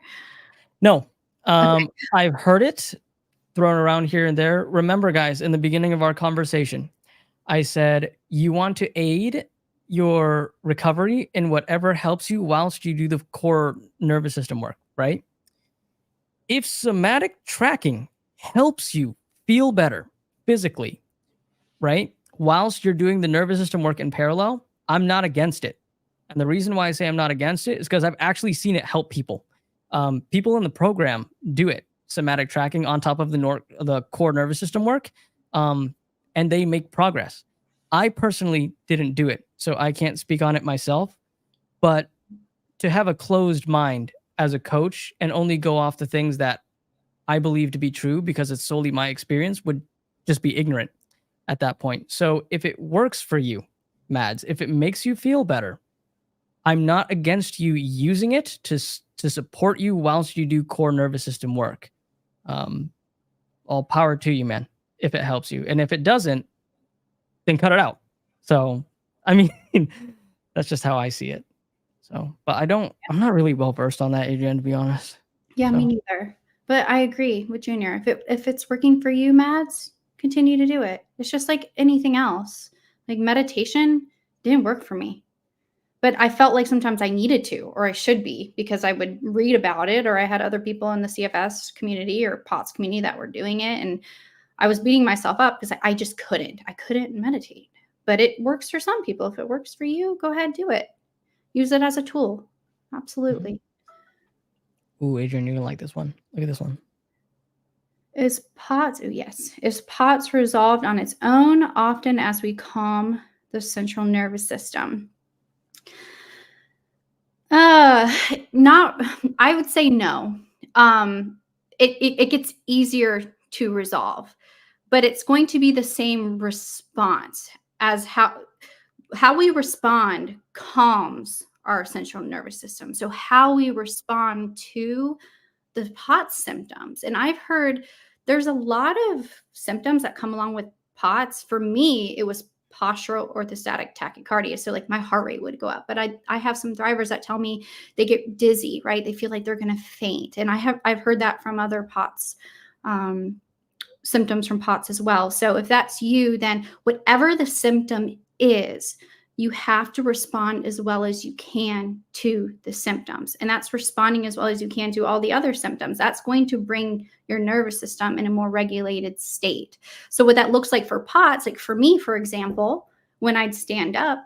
Speaker 1: No. Okay. I've heard it thrown around here and there. Remember, guys, in the beginning of our conversation, I said you want to aid your recovery in whatever helps you whilst you do the core nervous system work, right? If somatic tracking helps you feel better physically, right, whilst you're doing the nervous system work in parallel, I'm not against it. And the reason why I say I'm not against it is because I've actually seen it help people. People in the program do it, somatic tracking on top of the core nervous system work, and they make progress. I personally didn't do it, so I can't speak on it myself. But to have a closed mind as a coach and only go off the things that I believe to be true because it's solely my experience would just be ignorant at that point. So if it works for you, Mads, if it makes you feel better, I'm not against you using it to support you whilst you do core nervous system work. All power to you, man, if it helps you. And if it doesn't, then cut it out. So, I mean, that's just how I see it. So, but I'm not really well versed on that, Adrianne, to be honest.
Speaker 2: Yeah, me neither. But I agree with Junior. If it's working for you, Mads, continue to do it. It's just like anything else. Like meditation didn't work for me. But I felt like sometimes I needed to, or I should be, because I would read about it, or I had other people in the CFS community or POTS community that were doing it. And I was beating myself up because I just couldn't. I couldn't meditate. But it works for some people. If it works for you, go ahead, do it. Use it as a tool. Absolutely.
Speaker 1: Ooh, Adrianne, you're going to like this one. Look at this one.
Speaker 2: Is POTS, yes. Is POTS resolved on its own often as we calm the central nervous system? I would say no. It gets easier to resolve, but it's going to be the same response as how we respond calms our central nervous system. So how we respond to the POTS symptoms. And I've heard there's a lot of symptoms that come along with POTS. For me, it was postural orthostatic tachycardia. So like my heart rate would go up. But I have some drivers that tell me they get dizzy, right? They feel like they're going to faint. And I've heard that from other POTS symptoms from POTS as well. So if that's you, then whatever the symptom is, you have to respond as well as you can to the symptoms. And that's responding as well as you can to all the other symptoms. That's going to bring your nervous system in a more regulated state. So what that looks like for POTS, like for me, for example, when I'd stand up,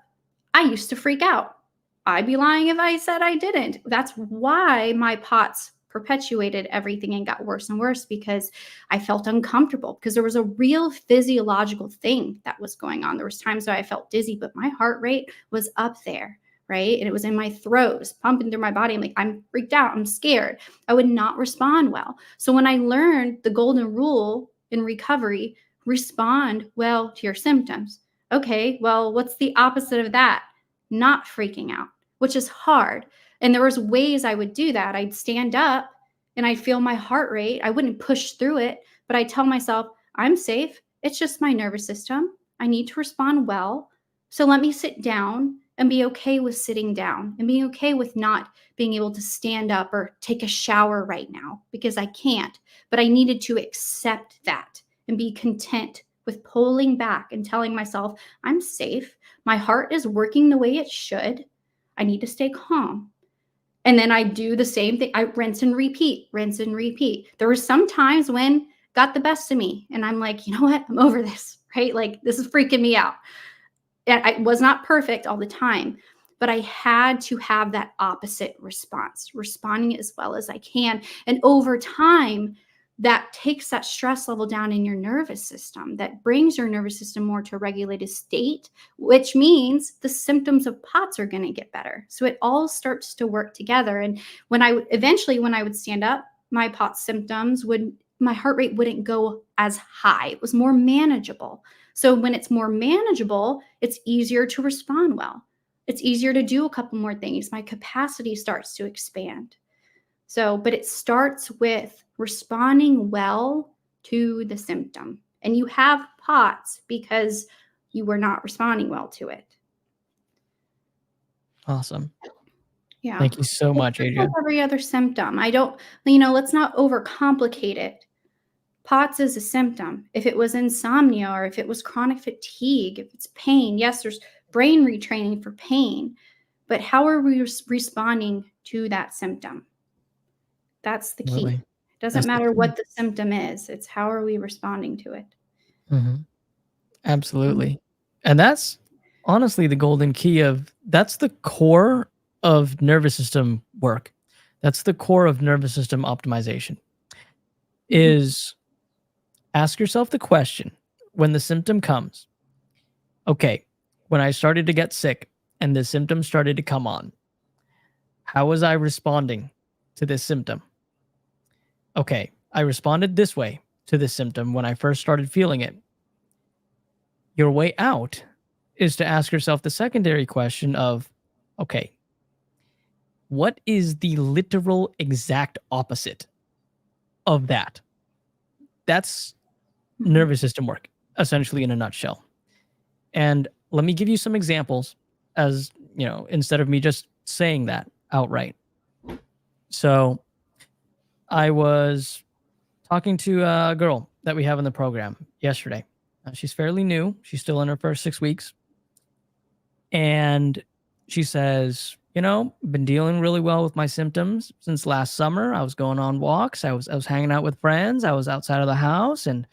Speaker 2: I used to freak out. I'd be lying if I said I didn't. That's why my POTS perpetuated everything and got worse and worse, because I felt uncomfortable, because there was a real physiological thing that was going on. There was times where I felt dizzy, but my heart rate was up there, right? And it was in my throat, it was pumping through my body. I'm like, I'm freaked out, I'm scared. I would not respond well. So when I learned the golden rule in recovery, respond well to your symptoms. Okay, well, what's the opposite of that? Not freaking out, which is hard. And there was ways I would do that. I'd stand up and I'd feel my heart rate. I wouldn't push through it, but I tell myself, I'm safe. It's just my nervous system. I need to respond well. So let me sit down and be okay with sitting down and be okay with not being able to stand up or take a shower right now, because I can't. But I needed to accept that and be content with pulling back and telling myself, I'm safe. My heart is working the way it should. I need to stay calm. And then I do the same thing. I rinse and repeat, rinse and repeat. There were some times when got the best of me and I'm like, you know what? I'm over this, right? Like, this is freaking me out. And I was not perfect all the time, but I had to have that opposite response, responding as well as I can. And over time, that takes that stress level down in your nervous system, that brings your nervous system more to a regulated state, which means the symptoms of POTS are going to get better. So it all starts to work together. And when I would stand up, my POTS symptoms my heart rate wouldn't go as high. It was more manageable. So when it's more manageable, it's easier to respond well. It's easier to do a couple more things. My capacity starts to expand. So, but it starts with responding well to the symptom. And you have POTS because you were not responding well to it.
Speaker 1: Awesome.
Speaker 2: Yeah.
Speaker 1: Thank you so much, Adrianne.
Speaker 2: Like every other symptom. Let's not overcomplicate it. POTS is a symptom. If it was insomnia, or if it was chronic fatigue, if it's pain, yes, there's brain retraining for pain. But how are we responding to that symptom? That's the key. It doesn't matter what the symptom is. It's how are we responding to it?
Speaker 1: Mm-hmm. Absolutely. And that's honestly the golden key that's the core of nervous system work. That's the core of nervous system optimization, is ask yourself the question when the symptom comes, okay, when I started to get sick and the symptoms started to come on, how was I responding to this symptom? Okay, I responded this way to this symptom when I first started feeling it. Your way out is to ask yourself the secondary question of, okay, what is the literal exact opposite of that? That's nervous system work, essentially, in a nutshell. And let me give you some examples, as instead of me just saying that outright. So I was talking to a girl that we have in the program yesterday. She's fairly new. She's still in her first 6 weeks. And she says, been dealing really well with my symptoms since last summer. I was going on walks. I was hanging out with friends. I was outside of the house, and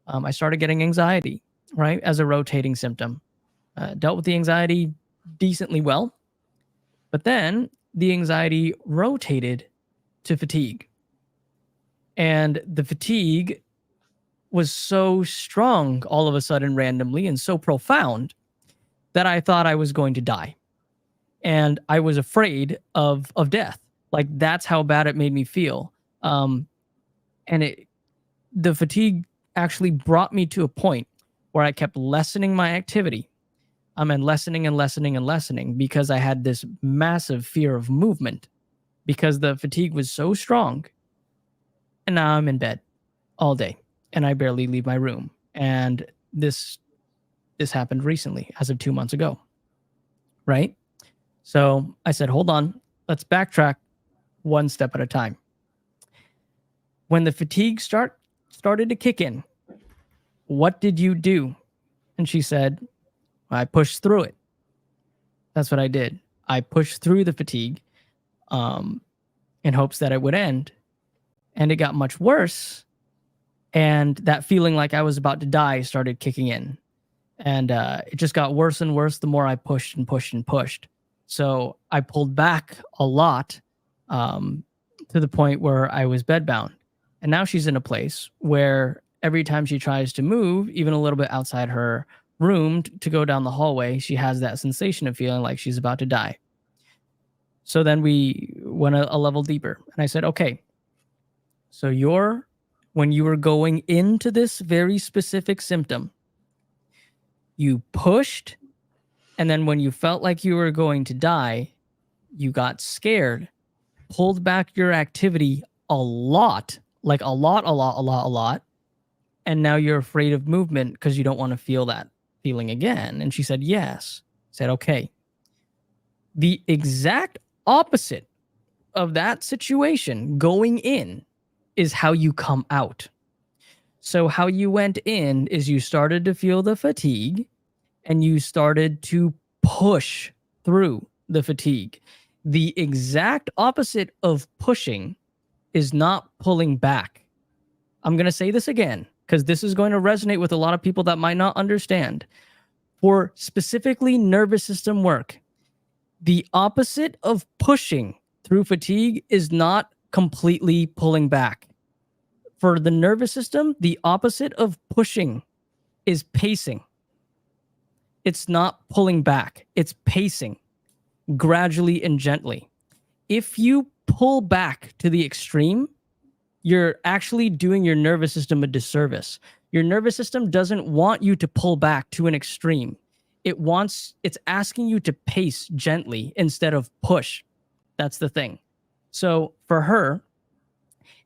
Speaker 1: I started getting anxiety, right, as a rotating symptom. Dealt with the anxiety decently well. But then the anxiety rotated to fatigue. And the fatigue was so strong all of a sudden, randomly, and so profound that I thought I was going to die. And I was afraid of death. Like, that's how bad it made me feel. And the fatigue actually brought me to a point where I kept lessening my activity. And lessening and lessening and lessening, because I had this massive fear of movement, because the fatigue was so strong. And now I'm in bed all day and I barely leave my room. And this happened recently, as of 2 months ago. Right? So I said, hold on, let's backtrack one step at a time. When the fatigue started to kick in, what did you do? And she said, I pushed through it. That's what I did. I pushed through the fatigue in hopes that it would end. And it got much worse. And that feeling like I was about to die started kicking in. And it just got worse and worse the more I pushed and pushed and pushed. So I pulled back a lot to the point where I was bedbound. And now she's in a place where every time she tries to move, even a little bit outside her room to go down the hallway, she has that sensation of feeling like she's about to die. So then we went a level deeper. And I said, okay, so when you were going into this very specific symptom, you pushed, and then when you felt like you were going to die, you got scared, pulled back your activity a lot, like a lot, and now you're afraid of movement because you don't want to feel that feeling again. And she said, yes. I said, okay. The exact opposite of that situation going in is how you come out. So how you went in is you started to feel the fatigue and you started to push through the fatigue. The exact opposite of pushing is not pulling back. I'm going to say this again because this is going to resonate with a lot of people that might not understand. For specifically nervous system work, the opposite of pushing through fatigue is not completely pulling back. For the nervous system, the opposite of pushing is pacing. It's not pulling back. It's pacing gradually and gently. If you pull back to the extreme, you're actually doing your nervous system a disservice. Your nervous system doesn't want you to pull back to an extreme. It's asking you to pace gently instead of push. That's the thing. So for her,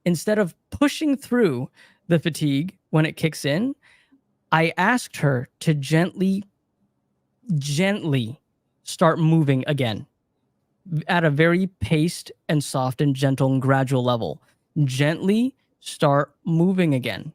Speaker 1: instead of pushing through the fatigue when it kicks in, I asked her to gently start moving again at a very paced and soft and gentle and gradual level. Gently start moving again.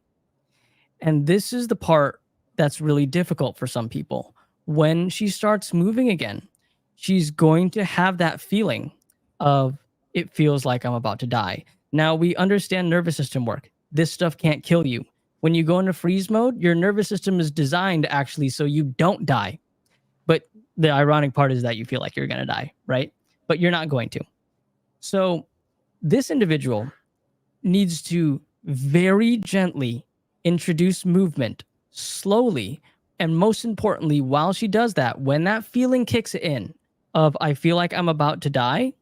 Speaker 1: And this is the part that's really difficult for some people. When she starts moving again, she's going to have that feeling of, it feels like I'm about to die. Now, we understand nervous system work. This stuff can't kill you. When you go into freeze mode, your nervous system is designed actually so you don't die. But the ironic part is that you feel like you're going to die, right? But you're not going to. So this individual needs to very gently introduce movement slowly. And most importantly, while she does that, when that feeling kicks in of, I feel like I'm about to die,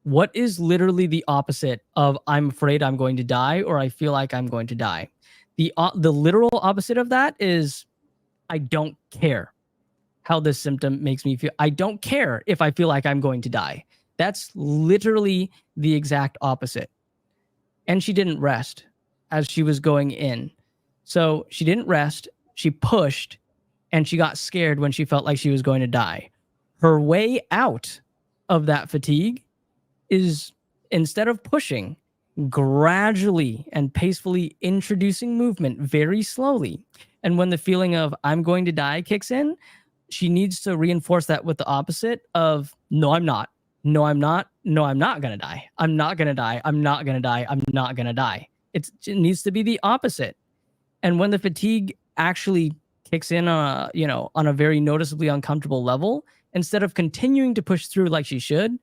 Speaker 1: what is literally the opposite of I'm afraid I'm going to die or I feel like I'm going to die? The literal opposite of that is I don't care how this symptom makes me feel. I don't care if I feel like I'm going to die. That's literally the exact opposite. And she didn't rest as she was going in. So she didn't rest, she pushed, and she got scared when she felt like she was going to die. Her way out of that fatigue is, instead of pushing, gradually and pacefully introducing movement very slowly. And when the feeling of I'm going to die kicks in, she needs to reinforce that with the opposite of no, I'm not. No, I'm not. No, I'm not going to die. I'm not going to die. I'm not going to die. I'm not going to die. It needs to be the opposite. And when the fatigue actually kicks in on a very noticeably uncomfortable level, instead of continuing to push through like she should,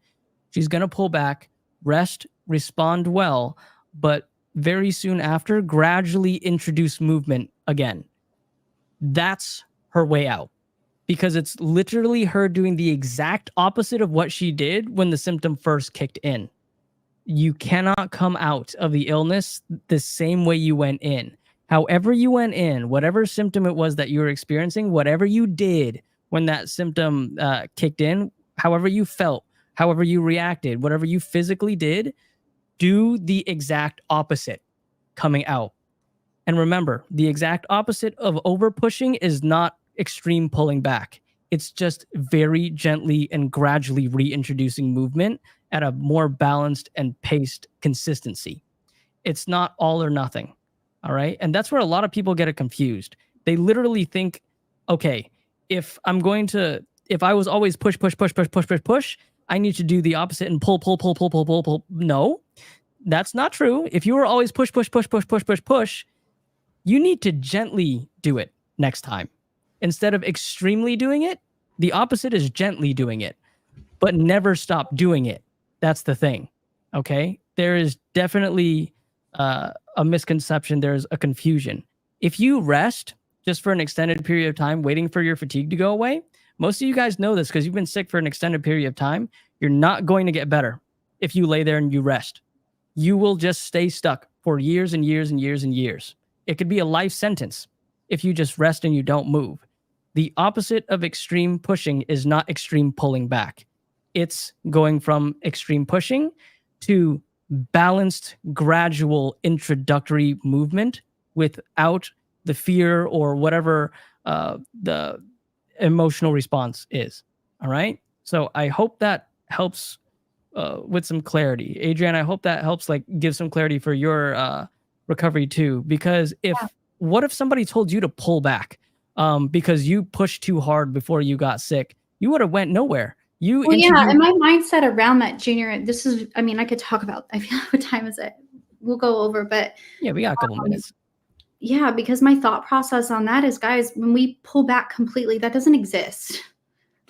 Speaker 1: she's going to pull back, rest, respond well, but very soon after, gradually introduce movement again. That's her way out, because it's literally her doing the exact opposite of what she did when the symptom first kicked in. You cannot come out of the illness the same way you went in. However you went in, whatever symptom it was that you were experiencing, whatever you did when that symptom kicked in, however you felt, however you reacted, whatever you physically did, do the exact opposite coming out. And remember, the exact opposite of over pushing is not extreme pulling back. It's just very gently and gradually reintroducing movement at a more balanced and paced consistency. It's not all or nothing. All right. And that's where a lot of people get it confused. They literally think, okay, if I'm going to if I was always push, I need to do the opposite and pull. No, that's not true. If you were always push, you need to gently do it next time. Instead of extremely doing it, the opposite is gently doing it, but never stop doing it. That's the thing. Okay. There is definitely a misconception. There's a confusion. If you rest just for an extended period of time, waiting for your fatigue to go away, most of you guys know this because you've been sick for an extended period of time. You're not going to get better if you lay there and you rest. You will just stay stuck for years and years and years and years. It could be a life sentence if you just rest and you don't move. The opposite of extreme pushing is not extreme pulling back. It's going from extreme pushing to balanced, gradual, introductory movement without the fear or whatever the emotional response is. All right. So I hope that helps with some clarity. Adrianne, I hope that helps like give some clarity for your recovery too. Because what if somebody told you to pull back because you pushed too hard before you got sick? You would have went nowhere.
Speaker 2: And my mindset around that, Junior, this is, I mean, I could talk about, I feel like what time is it? We'll go over, but
Speaker 1: yeah, we got a couple minutes.
Speaker 2: Yeah, because my thought process on that is, guys, when we pull back completely, that doesn't exist.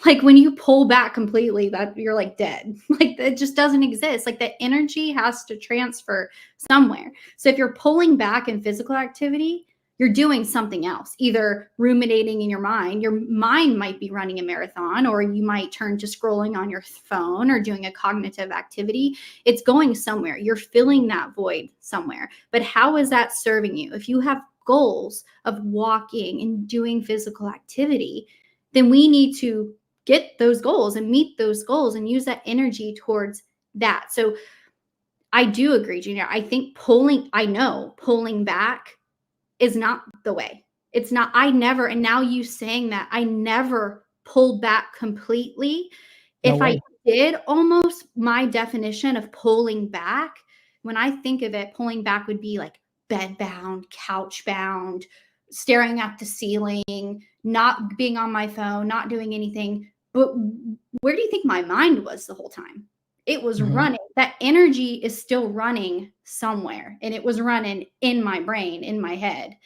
Speaker 2: Like when you pull back completely, that you're like dead. Like it just doesn't exist. Like the energy has to transfer somewhere. So if you're pulling back in physical activity, you're doing something else, either ruminating in your mind. Your mind might be running a marathon, or you might turn to scrolling on your phone or doing a cognitive activity. It's going somewhere. You're filling that void somewhere. But how is that serving you? If you have goals of walking and doing physical activity, then we need to get those goals and meet those goals and use that energy towards that. So I do agree, Junior. I think pulling back is not the way. It's not, and now you saying that, I never pulled back completely. If I did, almost my definition of pulling back, when I think of it, pulling back would be like bed bound, couch bound, staring at the ceiling, not being on my phone, not doing anything. But where do you think my mind was the whole time? It was running. That energy is still running somewhere, and it was running in my brain, in my head.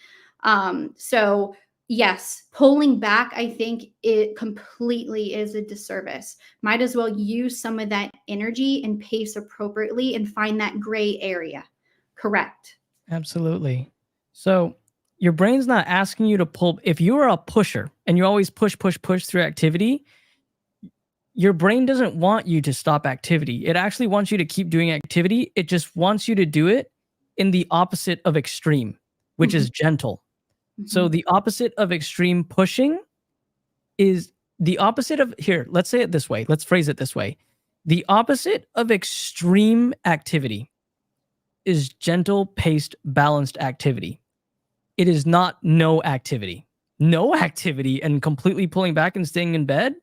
Speaker 2: So yes, pulling back, I think it completely is a disservice. Might as well use some of that energy and pace appropriately and find that gray area. Correct.
Speaker 1: Absolutely. So your brain's not asking you to pull. If you're a pusher and you always push through activity, your brain doesn't want you to stop activity. It actually wants you to keep doing activity. It just wants you to do it in the opposite of extreme, which is gentle. So the opposite of extreme pushing is the opposite of, here, let's say it this way. Let's phrase it this way. The opposite of extreme activity is gentle, paced, balanced activity. It is not no activity. No activity and completely pulling back and staying in bed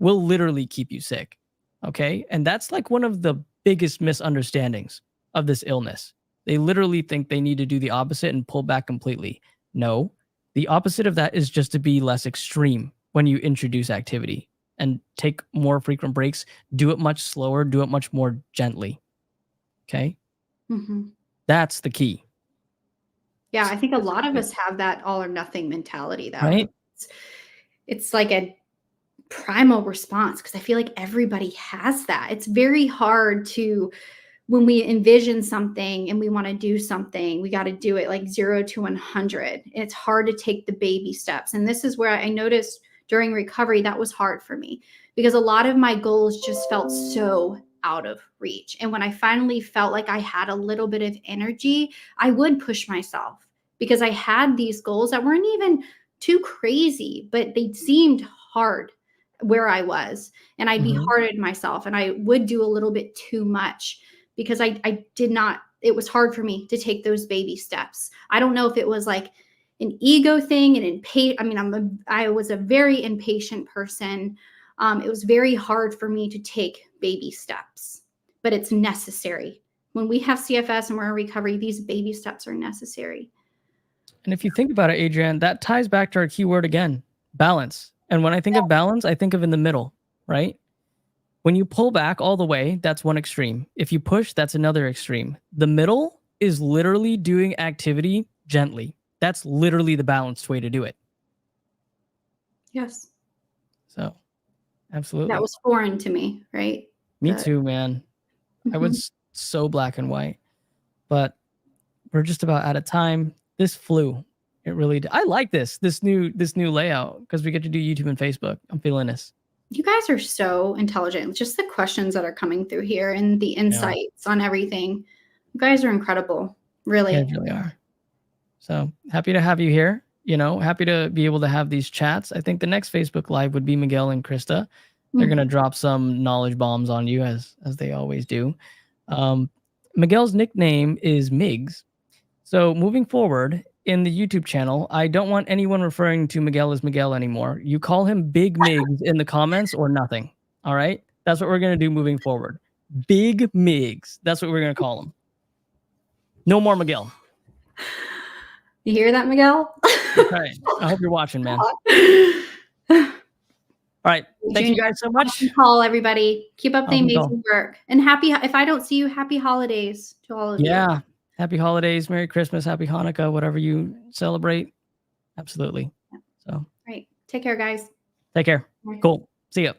Speaker 1: will literally keep you sick. Okay. And that's like one of the biggest misunderstandings of this illness. They literally think they need to do the opposite and pull back completely. No, the opposite of that is just to be less extreme when you introduce activity and take more frequent breaks, do it much slower, do it much more gently. Okay. That's the key.
Speaker 2: Yeah. I think a lot of us have that all or nothing mentality, though.
Speaker 1: Right.
Speaker 2: It's like a primal response, because I feel like everybody has that. It's very hard to, when we envision something and we want to do something, we got to do it like 0 to 100. And it's hard to take the baby steps. And this is where I noticed during recovery, that was hard for me, because a lot of my goals just felt so out of reach. And when I finally felt like I had a little bit of energy, I would push myself, because I had these goals that weren't even too crazy, but they seemed hard where I was, and I'd be hard on myself, and I would do a little bit too much, because I did not, it was hard for me to take those baby steps. I don't know if it was like an ego thing and I was a very impatient person. It was very hard for me to take baby steps, but it's necessary. When we have CFS and we're in recovery, these baby steps are necessary.
Speaker 1: And if you think about it, Adrianne, that ties back to our keyword again, balance. And when I think of balance, I think of in the middle, right? When you pull back all the way, that's one extreme. If you push, that's another extreme. The middle is literally doing activity gently. That's literally the balanced way to do it.
Speaker 2: Yes.
Speaker 1: So, absolutely.
Speaker 2: That was foreign to me, right?
Speaker 1: Me too, man. I was so black and white. But we're just about out of time. This flew. It really did. I like this new layout because we get to do YouTube and Facebook. I'm feeling this.
Speaker 2: You guys are so intelligent. Just the questions that are coming through here and the insights on everything. You guys are incredible. Really.
Speaker 1: Yeah, you really are. So happy to have you here. You know, happy to be able to have these chats. I think the next Facebook Live would be Miguel and Krista. They're going to drop some knowledge bombs on you as they always do. Miguel's nickname is Migs. So moving forward in the YouTube channel, I don't want anyone referring to Miguel as Miguel anymore. You call him Big Migs in the comments or nothing. All right? That's what we're going to do moving forward. Big Migs. That's what we're going to call him. No more Miguel.
Speaker 2: You hear that, Miguel?
Speaker 1: Okay. I hope you're watching, man. All right. Thank you guys so much.
Speaker 2: Call everybody. Keep up the amazing work. And if I don't see you, happy holidays to all of you.
Speaker 1: Yeah. Happy holidays, Merry Christmas, Happy Hanukkah, whatever you celebrate. Absolutely. So,
Speaker 2: right. Take care, guys.
Speaker 1: Take care. Cool. See ya.